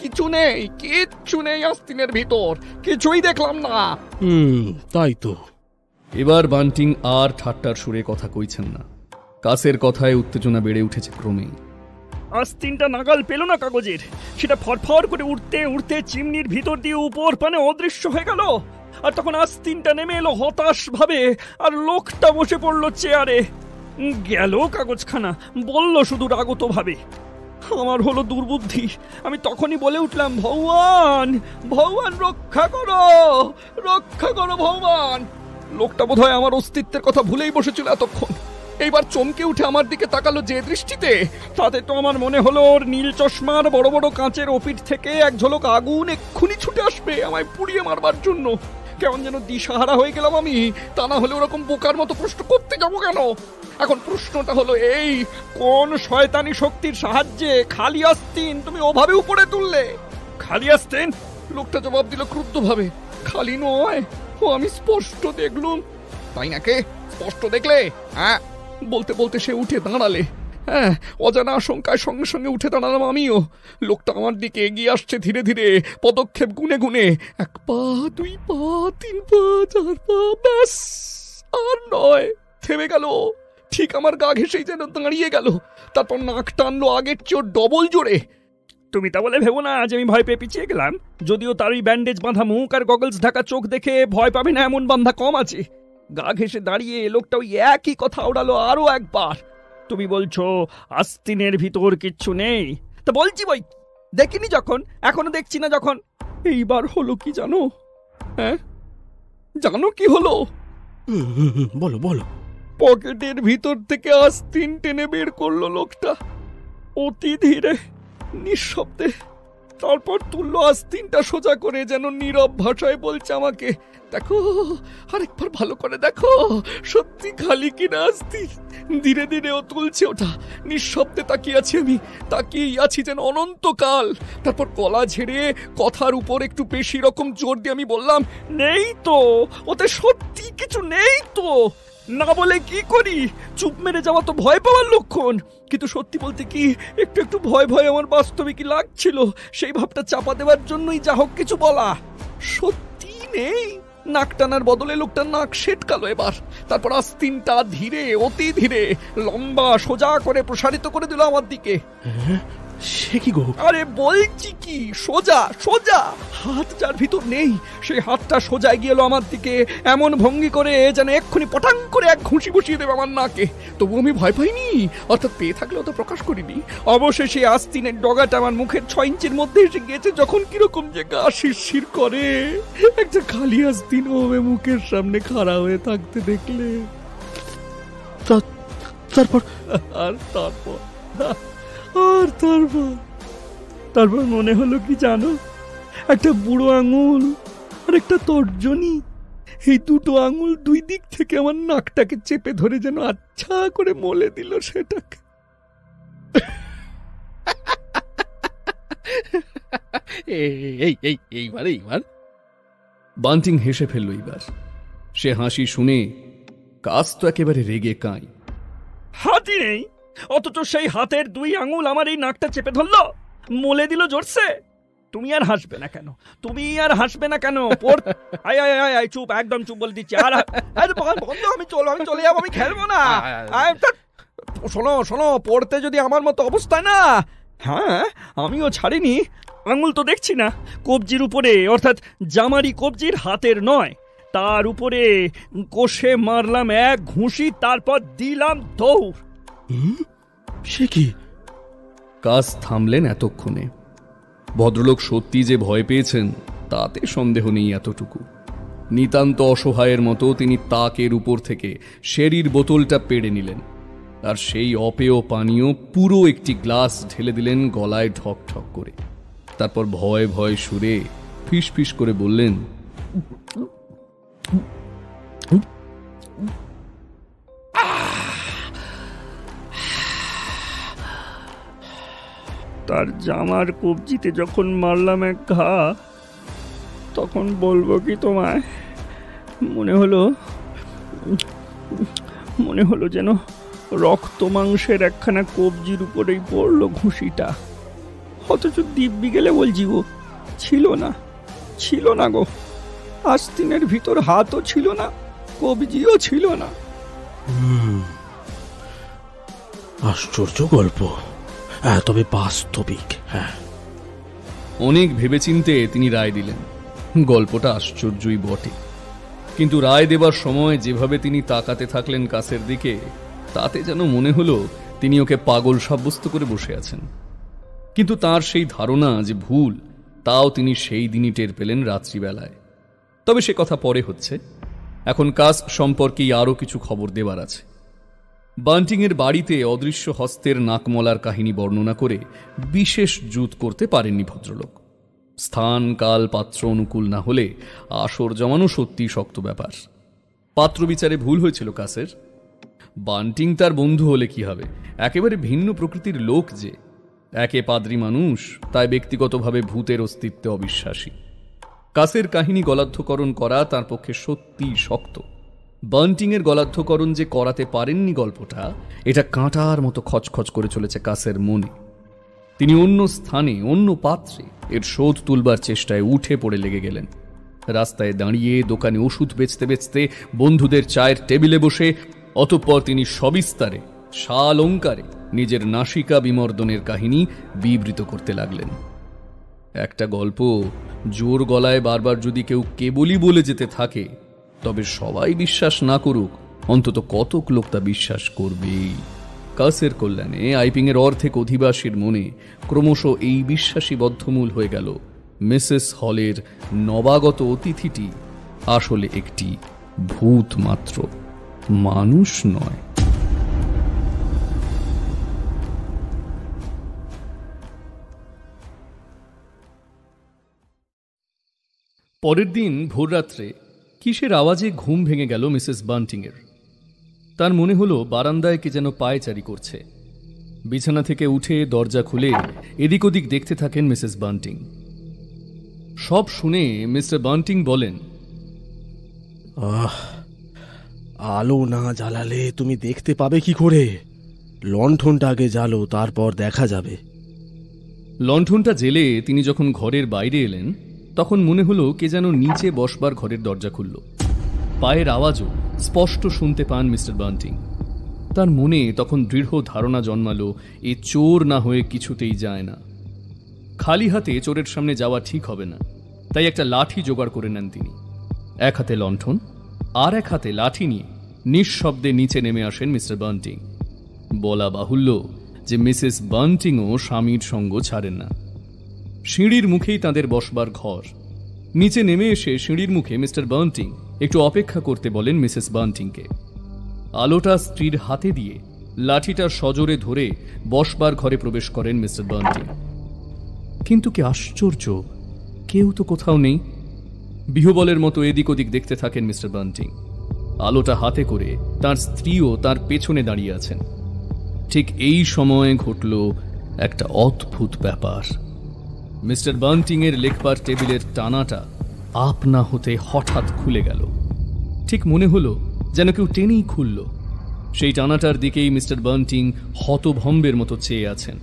কিছু নেই, কিচ্ছু নেই আস্তিনের ভিতর, কিছুই দেখলাম না। তাই তো। এবার বান্টিং আর ঠাট্টার সুরে কথা কইছেন না। কাছের কথায় উত্তেজনা বেড়ে উঠেছে ক্রমেই। আস্তিনটা নাগাল পেল না কাগজের। সেটা ফরফর করে উঠতে উঠতে চিমনির ভিতর দিয়ে উপর পানে অদৃশ্য হয়ে গেল। আর তখন আস্তিনটা নেমে এলো হতাশ ভাবে, আর লোকটা বসে পড়লো চেয়ারে। গেল কাগজখানা, বলল শুধু রাগত ভাবে। আমার হলো দুর্বুদ্ধি। আমি তখনই বলে উঠলাম, ভগবান, ভগবান রক্ষা করো, রক্ষা করো ভগবান। লোকটা বোধহয় আমার অস্তিত্বের কথা ভুলেই বসেছিল এতক্ষণ। এইবার চমকে উঠে আমার দিকে তাকালো যে দৃষ্টিতে, তাতে তো আমার মনে হলো ওর নীল চশমার বড় বড় কাঁচের ওপিঠ থেকে এক ঝলক আগুন এক্ষুনি ছুটে আসবে আমায় পুড়িয়ে মারবার জন্য। কেমন যেন দিশাহারা হয়ে গেলাম আমি। তা না হলে ওরকম বোকার মতো প্রশ্ন করতে যাবো কেন? এখন প্রশ্নটা হলো এই, কোন শয়তানি শক্তির সাহায্যে খালি আস্তিন তুমি ওভাবে উপরে তুললে? খালি আস্তিন? লোকটা জবাব দিল ক্রুদ্ধভাবে, খালি নয়, ও আমি স্পষ্ট দেখলুম। তাই নাকি? স্পষ্ট দেখলে? হ্যাঁ। বলতে বলতে সে উঠে দাঁড়ালে। হ্যাঁ, অজানা আশঙ্কায় সঙ্গে সঙ্গে উঠে দাঁড়ালাম আমিও। লোকটা আমার দিকে এগিয়ে আসছে ধীরে ধীরে, পদক্ষেপ গুনে গুনে। 1 পা, 2 পা, 3 পা, 4 পা, ব্যাস আর নয়, থেমে গেল। ঠিক আমার গা ঘেঁষেই যেন দাঁড়িয়ে গেল। তারপর নাক টানলো আগের চেয়েও ডবল জোরে। তুমি তা বলে ভেবো না যে আমি ভয় পেয়ে পিছিয়ে গেলাম। যদিও তার ওই ব্যান্ডেজ বাঁধা মুখ আর গগলস ঢাকা চোখ দেখে ভয় পাবে না এমন বান্ধা কম আছে। গা ঘেঁষে দাঁড়িয়ে লোকটা ওই একই কথা ওড়ালো আরো একবার। তুমি বলছো আস্তিনের ভিতর কিচ্ছু নেই, তা বলছি বই, দেখিনি যখন, এখনো দেখছি না যখন। এইবার হলো কি জানো? হ্যাঁ, জানো কি হলো? বলো বলো। পকেটের ভিতর থেকে আস্তিন টেনে বের করলো লোকটা। অতি ধীরে নিঃশব্দে, তারপর তুললো আস্তিনটা সোজা করে, যেন নীরব ভাষায় বলছে আমাকে, দেখো আরেকবার ভালো করে দেখো সত্যি খালি কিনা আস্তিন। ধীরে ধীরে ও তুলছে ওটা, নিঃশব্দে তাকিয়ে আছি আমি, তাকিয়েই আছি যেন অনন্তকাল। তারপর গলা ঝেড়ে কথার উপর একটু বেশি রকম জোর দিয়ে আমি বললাম, নেই তো, ওতে সত্যি কিছু নেই তো। না বলে কি করি, চুপ মেরে যাওয়া তো ভয় পাওয়ার লক্ষণ। কিন্তু সত্যি বলতে কি, একটু একটু ভয় ভয় আমার বাস্তবিকই লাগছিল। সেই ভাবটা চাপা দেওয়ার জন্যই যা হোক কিছু বলা। সত্যি নেই। নাক টানার বদলে লোকটা নাক সেটকালো এবার। তারপর আস্তিনটা ধীরে, অতি ধীরে, লম্বা সোজা করে প্রসারিত করে দিল আমার দিকে। সে কি গো? আরে বলছি কি, সোজা সোজা হাত যার ভিতর নেই, সেই হাতটা সোজা গিয়ে এলো আমার দিকে, এমন ভঙ্গি করে যেন এক্ষুনি পটাং করে এক ঘুষি বসিয়ে দেবে আমার নাকে। তবু আমি ভয় পাইনি, অর্থাৎ পেয়ে থাকলেও তো প্রকাশ করিনি। অবশেষে আস্তিনের ডগাটা আমার মুখের 6 ইঞ্চির মধ্যে এসে গিয়েছে, যখন কিরকম যে গা শিরশির করে। একটা খালি আস্তিন হবে মুখের সামনে খাড়া হয়ে থাকতে দেখলে। তারপর তারপর মনে হলো কি জানো, একটা বুড়ো আঙুল আর একটা তর্জনী, এই দুটো আঙুল দুই দিক থেকে আমার নাকটাকে চেপে ধরে যেন আচ্ছা করে মলে দিল সেটাকে। এইবার বান্টিং হেসে ফেলল। এইবার সে হাসি শুনে কাজ তো একেবারে রেগে কাঁই। হাতই নেই, অথচ সেই হাতের 2 আঙুল আমার এই নাকটা চেপে ধরলো, মলে দিল জোরসে। তুমি আর হাসবে না কেন? আয় চুপ, একদম চুপ বলে দিচ্ছি। আর বন্ধু, আমি চলে যাবো, আমি খেলবো না। শোনো, পড়তে যদি আমার মতো অবস্থায় না, হ্যাঁ আমিও ছাড়িনি। আঙুল তো দেখছি না, কবজির উপরে, অর্থাৎ জামারি কবজির হাতের নয়, তার উপরে কষে মারলাম এক ঘুষি, তারপর দিলাম দৌড়। সে কি? কাজ থামলেন এতক্ষণে। ভদ্রলোক সত্যি যে ভয় পেয়েছেন তাতে সন্দেহ নেই এতটুকু। নিতান্ত অসহায়ের মতো তিনি তাকের উপর থেকে শেরির বোতলটা পেড়ে নিলেন, আর সেই অপেয় পানীয় পুরো একটি গ্লাস ঢেলে দিলেন গলায় ঠক ঠক করে। তারপর ভয় ভয় সুরে ফিস ফিস করে বললেন, তার জামার কবজিতে যখন মারলাম এক ঘা, তখন বলবো কি তোমায়, মনে হলো যেন রক্ত মাংসের একখানা কবজির উপরেই পড়লো ঘুষিটা। অথচ দিব্যি গেলে বলছি গো, ছিল না গো, আস্তিনের ভিতর হাতও ছিল না, কবজিও ছিল না। আশ্চর্য গল্প, তবে বাস্তবিক। হ্যাঁ, অনেক ভেবেচিন্তে তিনি রায় দিলেন। গল্পটা আশ্চর্যই বটে, কিন্তু রায় দেবার সময় যেভাবে তিনি তাকাতে থাকলেন কাছের দিকে, তাতে যেন মনে হলো তিনি ওকে পাগল সাব্যস্ত করে বসে আছেন। কিন্তু তার সেই ধারণা যে ভুল, তাও তিনি সেই দিনই টের পেলেন রাত্রিবেলায়। তবে সে কথা পরে হচ্ছে, এখন কাজ সম্পর্কেই আরও কিছু খবর দেবার আছে। বান্টিংয়ের বাড়িতে অদৃশ্য হস্তের নাকমলার কাহিনী বর্ণনা করে বিশেষ জুত করতে পারেননি ভদ্রলোক। স্থান কাল পাত্র অনুকূল না হলে আসর জমানো সত্যি শক্ত ব্যাপার। পাত্র বিচারে ভুল হয়েছিল কাসের। বান্টিং তার বন্ধু হলে কি হবে, একেবারে ভিন্ন প্রকৃতির লোক যে। একে পাদ্রী মানুষ, তাই ব্যক্তিগতভাবে ভূতের অস্তিত্বে অবিশ্বাসী। কাসের কাহিনী গলাধ্যকরণ করা তার পক্ষে সত্যিই শক্ত। বান্টিংয়ের গলাধ্যকরণ যে করাতে পারেননি গল্পটা, এটা কাঁটার মতো খচখচ করে চলেছে কাসের মনে। তিনি অন্য স্থানে, অন্য পাত্রে এর শোধ তুলবার চেষ্টায় উঠে পড়ে লেগে গেলেন। রাস্তায় দাঁড়িয়ে, দোকানে ওষুধ বেচতে বেচতে, বন্ধুদের চায়ের টেবিলে বসে, অতঃপর তিনি সবিস্তারে, সালঙ্কারে নিজের নাসিকা বিমর্দনের কাহিনী বিবৃত করতে লাগলেন। একটা গল্প জোর গলায় বারবার যদি কেউ কেবলই বলে যেতে থাকে, তবে সবাই বিশ্বাস না করুক, অন্তত কতক লোক তা বিশ্বাস করবেই। কাসের কল্যাণে আইপিংয়ের অর্ধেক অধিবাসীর মনে ক্রমশ এই বিশ্বাসী বদ্ধমূল হয়ে গেল, মিসেস হলের নবাগত অতিথিটি আসলে একটি ভূত মাত্র, মানুষ নয়। পরের দিন ভোররাত্রে কিসের আওয়াজে ঘুম ভেঙে গেল মিসেস বান্টিংয়ের। তার মনে হলো বারান্দায় কে যেন পায়চারি করছে। বিছানা থেকে উঠে দরজা খুলে এদিক ওদিক দেখতে থাকেন মিসেস বান্টিং। সব শুনে মিস্টার বান্টিং বলেন, আলো না জ্বালালে তুমি দেখতে পাবে কি করে? লণ্ঠনটা আগে জ্বালো, তারপর দেখা যাবে। লণ্ঠনটা জেলে তিনি যখন ঘরের বাইরে এলেন তখন মনে হলো কে যেন নিচে বসবার ঘরের দরজা খুলল। পায়ের আওয়াজও স্পষ্ট শুনতে পান মিস্টার বান্টিং। তার মনে তখন দৃঢ় ধারণা জন্মালো এ চোর না হয়ে কিছুতেই যায় না। খালি হাতে চোরের সামনে যাওয়া ঠিক হবে না, তাই একটা লাঠি জোগাড় করে নেন তিনি। এক হাতে লণ্ঠন আর এক হাতে লাঠি নিয়ে নিঃশব্দে নিচে নেমে আসেন মিস্টার বান্টিং। বলা বাহুল্য যে মিসেস বান্টিংও স্বামীর সঙ্গ ছাড়েন না। সিঁড়ির মুখেই তাদের বসবার ঘর। নিচে নেমে এসে সিঁড়ির মুখে মিস্টার বান্টিং একটু অপেক্ষা করতে বলেন মিসেস বান্টিংকে। আলোটা স্ত্রীর হাতে দিয়ে লাঠিটা সজোরে ধরে বসবার ঘরে প্রবেশ করেন মিস্টার বান্টিং। কিন্তু কি আশ্চর্য, কেউ তো কোথাও নেই। বিহবলের মতো এদিক ওদিক দেখতে থাকেন মিস্টার বান্টিং। আলোটা হাতে করে তার স্ত্রীও তার পেছনে দাঁড়িয়ে আছেন। ঠিক এই সময় ঘটল একটা অদ্ভুত ব্যাপার। মিস্টার বান্টিং এর লেখবার টেবিলের টানাটা আপনা হতে হঠাৎ খুলে গেল। ঠিক মনে হলো যেন কেউ টেনেই খুলল। সেই টানাটার দিকেই মিস্টার বান্টিং হতভম্বের মতো চেয়ে আছেন।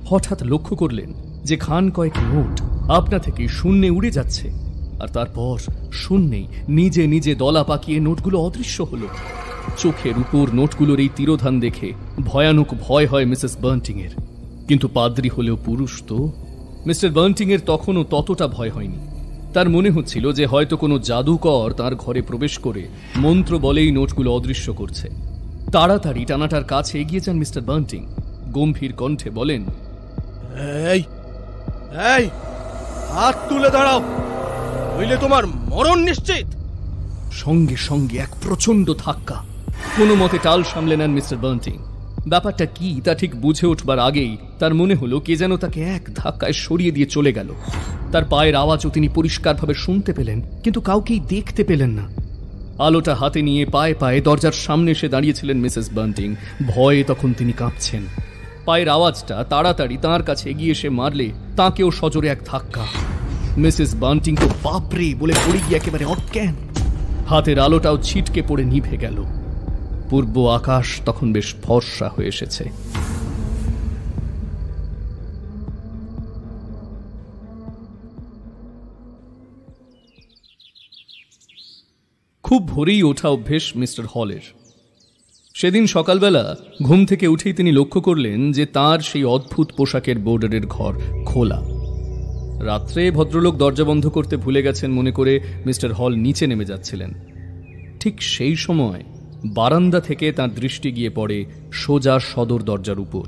হঠাৎ লক্ষ্য করলেন যে খান কয়েক নোট আপনা থেকে শূন্যে উড়ে যাচ্ছে, আর তারপর শূন্যেই নিজে নিজে দলা পাকিয়ে নোটগুলো অদৃশ্য হলো। চোখের উপর নোটগুলোর এই তিরোধান দেখে ভয়ানক ভয় হয় মিসেস বান্টিং এর। কিন্তু পাদ্রী হলেও পুরুষ তো। মিস্টার বান্টিং এর তখনও ততটা ভয় হয়নি। তার মনে হচ্ছিল যে হয়তো কোনো জাদুকর তার ঘরে প্রবেশ করে মন্ত্র বলেই নোটগুলো অদৃশ্য করছে। তাড়াতাড়ি টানাটার কাছে এগিয়ে যান মিস্টার বান্টিং। গম্ভীর কণ্ঠে বলেন, এই এই হাত তুলে দাঁড়াও, হইলে তোমার মরণ নিশ্চিত। সঙ্গে সঙ্গে এক প্রচন্ড ধাক্কা। কোনো মতে টাল সামলে নেন মিস্টার বান্টিং। ব্যাপারটা কি তা ঠিক বুঝে উঠবার আগেই তার মনে হলো কে যেন তাকে এক ধাক্কায় সরিয়ে দিয়ে চলে গেল। তার পায়ের আওয়াজও তিনি পরিষ্কারভাবে শুনতে পেলেন, কিন্তু কাউকেই দেখতে পেলেন না। আলোটা হাতে নিয়ে পায়ে পায়ে দরজার সামনে এসে দাঁড়িয়েছিলেন মিসেস বান্টিং। ভয়ে তখন তিনি কাঁপছেন। পায়ের আওয়াজটা তাড়াতাড়ি তাঁর কাছে এগিয়ে এসে মারলে তাঁকেও সজোরে এক ধাক্কা। মিসেস বান্টিং তো বাপরে বলে পড়ে গিয়ে একেবারে অজ্ঞান। হাতের আলোটাও ছিটকে পড়ে নিভে গেল। পূর্ব আকাশ তখন বেশ ফর্সা হয়ে এসেছে। খুব ভোরেই ওঠা অভ্যেস মিস্টার হলের। সেদিন সকালবেলা ঘুম থেকে উঠেই তিনি লক্ষ্য করলেন যে তার সেই অদ্ভুত পোশাকের বোর্ডারের ঘর খোলা। রাত্রে ভদ্রলোক দরজা বন্ধ করতে ভুলে গেছেন মনে করে মিস্টার হল নিচে নেমে যাচ্ছিলেন। ঠিক সেই সময় বারান্দা থেকে তার দৃষ্টি গিয়ে পড়ে সোজা সদর দরজার উপর।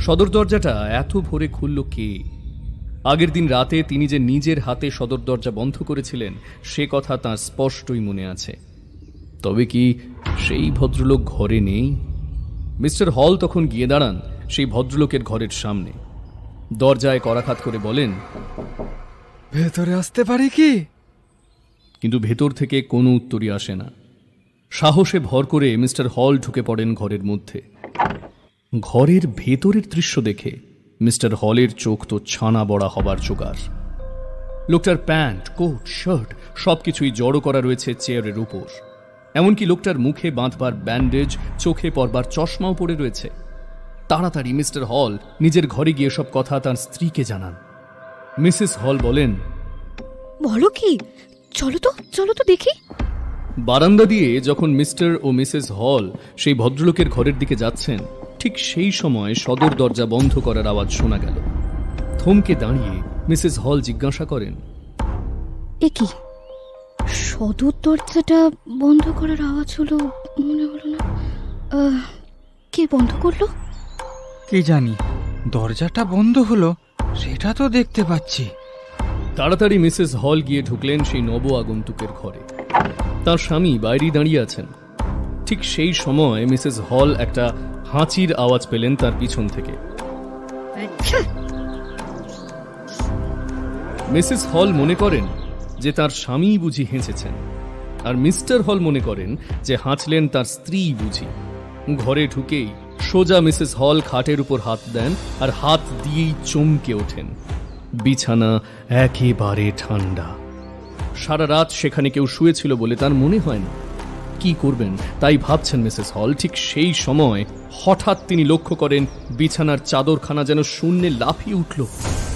সদর দরজাটা এত ভোরে খুলল কে? আগের দিন রাতে তিনি যে নিজের হাতে সদর দরজা বন্ধ করেছিলেন সে কথা তাঁর স্পষ্টই মনে আছে। তবে কি সেই ভদ্রলোক ঘরে নেই? মিস্টার হল তখন গিয়ে দাঁড়ান সেই ভদ্রলোকের ঘরের সামনে। দরজায় করাঘাত করে বলেন, ভেতরে আসতে পারি কি? কিন্তু ভেতর থেকে কোনো উত্তরই আসে না। সাহসে ভর করে মিস্টার হল ঢুকে পড়েন ঘরের মধ্যে। ঘরের ভেতরের দৃশ্য দেখে মিস্টার হলের চোখ তো ছানা বড়া হবার জোগাড়। লোকটার প্যান্ট, কোট, শার্ট সবকিছুই জড়ো করা রয়েছে চেয়ারের উপর। এমনকি লোকটার মুখে বাঁধবার ব্যান্ডেজ, চোখে পরবার চশমাও পড়ে রয়েছে। তাড়াতাড়ি মিস্টার হল নিজের ঘরে গিয়ে সব কথা তার স্ত্রীকে জানান। মিসেস হল বলেন, বলো কি? চলো তো দেখি। বারান্দা দিয়ে যখন মিস্টার ও মিসেস হল সেই ভদ্রলোকের ঘরের দিকে যাচ্ছেন, ঠিক সেই সময় সদর দরজা বন্ধ করার আওয়াজ শোনা গেল। থমকে দাঁড়িয়ে মিসেস হল জিজ্ঞাসা করেন, এ কি? সদর দরজাটা বন্ধ করার আওয়াজ হলো মনে হলো না। কে বন্ধ করলো? কি জানি, দরজাটা বন্ধ হলো সেটা তো দেখতে পাচ্ছি। তাড়াতাড়ি মিসেস হল গিয়ে ঢুকলেন সেই নব আগন্তুকের ঘরে। তার স্বামী বাইরেই দাঁড়িয়ে আছেন। ঠিক সেই সময় মিসেস হল একটা হাঁচির আওয়াজ পেলেন তার পিছন থেকে। মিসেস হল মনে করেন যে তার স্বামী বুঝি হেঁচেছেন, আর মিস্টার হল মনে করেন যে হাঁচলেন তার স্ত্রী বুঝি। ঘরে ঢুকেই সোজা মিসেস হল খাটের উপর হাত দেন আর হাত দিয়েই চমকে ওঠেন। বিছানা একেবারে ঠান্ডা। সারা রাত সেখানে কেউ শুয়েছিল বলে তার মনে হয় না। কি করবেন তাই ভাবছেন মিসেস হল। ঠিক সেই সময় হঠাৎ তিনি লক্ষ্য করেন বিছানার চাদরখানা যেন শূন্যে লাফিয়ে উঠল।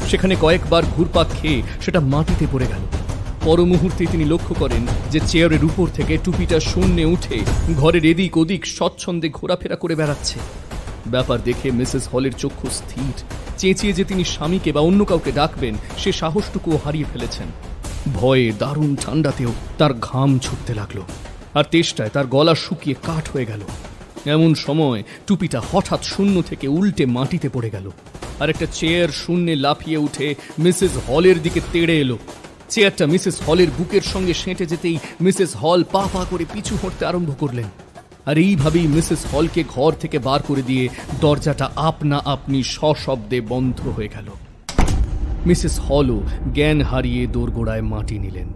সেখানে কয়েকবার ঘুরপাক খেয়ে সেটা মাটিতে পড়ে গেল। পর মুহূর্তে তিনি লক্ষ্য করেন যে চেয়ারের উপর থেকে টুপিটা শূন্যে উঠে ঘরের এদিক ওদিক স্বচ্ছন্দে ঘোরাফেরা করে বেড়াচ্ছে। ব্যাপার দেখে মিসেস হলের চক্ষু স্থির। চেঁচিয়ে যে তিনি স্বামীকে বা অন্য কাউকে ডাকবেন সে সাহসটুকুও হারিয়ে ফেলেছেন। ভয়ে দারুণ ঠান্ডাতেও তার ঘাম ছুটতে লাগলো, আর তেষ্টায় তার গলা শুকিয়ে কাঠ হয়ে গেল। এমন সময় টুপিটা হঠাৎ শূন্য থেকে উল্টে মাটিতে পড়ে গেল, আর একটা চেয়ার শূন্যে লাফিয়ে উঠে মিসেস হলের দিকে তেড়ে এলো। চেয়ারটা মিসেস হলের বুকের সঙ্গে সেঁটে যেতেই মিসেস হল পা পা করে পিছু হটতে আরম্ভ করলেন। আর এইভাবেই মিসেস হলকে ঘর থেকে বার করে দিয়ে দরজাটা আপনা আপনি সশব্দে বন্ধ হয়ে গেল। মিসেস হলও জ্ঞান হারিয়ে দোরগোড়ায় মাটি নিলেন।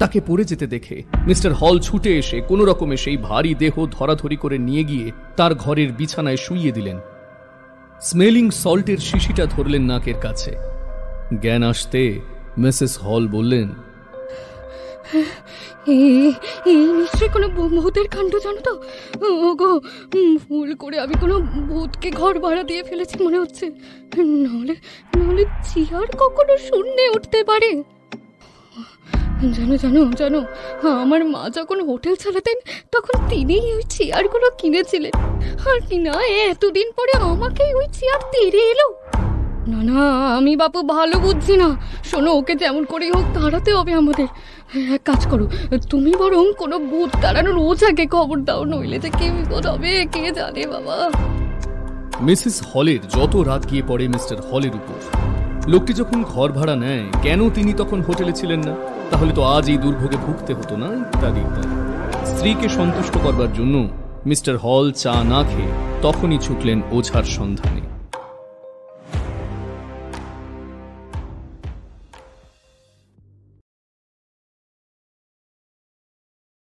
তাকে পড়ে যেতে দেখে মিস্টার হল ছুটে এসে কোনো রকমে সেই ভারী দেহ ধরাধরি করে নিয়ে গিয়ে তার ঘরের বিছানায় শুইয়ে দিলেন। স্মেলিং সল্টের শিশিটা ধরলেন নাকের কাছে। জ্ঞান আসতে মিসেস হল বললেন, এই নিশ্চয়ই কোনো ভূতের কাণ্ড, জানো তো? ওগো, ভুল করে আমি কোনো ভূতকে ঘর ভাড়া দিয়ে ফেলেছি মনে হচ্ছে। নাহলে নাহলে চেয়ার কখনো শূন্যে উঠতে পারে? জানো জানো জানো আমার মা যখন হোটেল চালাতেন তখন তিনিই ওই চেয়ারগুলো কিনেছিলেন, আর কি না এতদিন পরে আমাকেই ওই চেয়ার তেড়ে এলো। না না, আমি বাপু ভালো বুঝছি না। শোনো, ওকে যেমন করেই হোক তাড়াতে হবে আমাদের। এক কাজ করো, তুমি বরং কোনো ভূত তাড়ানোর ওঝাকে খবর দাও, নইলে যে কে বিপদ হবে কে জানে বাবা। মিসেস হলের যত রাত গিয়ে পড়ে মিস্টার হলের উপর। লোকটি যখন ঘর ভাড়া নেয় কেন তিনি তখন হোটেলে ছিলেন না? তাহলে তো আজ এই দুর্ভোগে ভুগতে হতো না, ইত্যাদি ইত্যাদি। স্ত্রীকে সন্তুষ্ট করবার জন্য মিস্টার হল চা না খেয়ে তখনই ছুটলেন ওঝার সন্ধানে।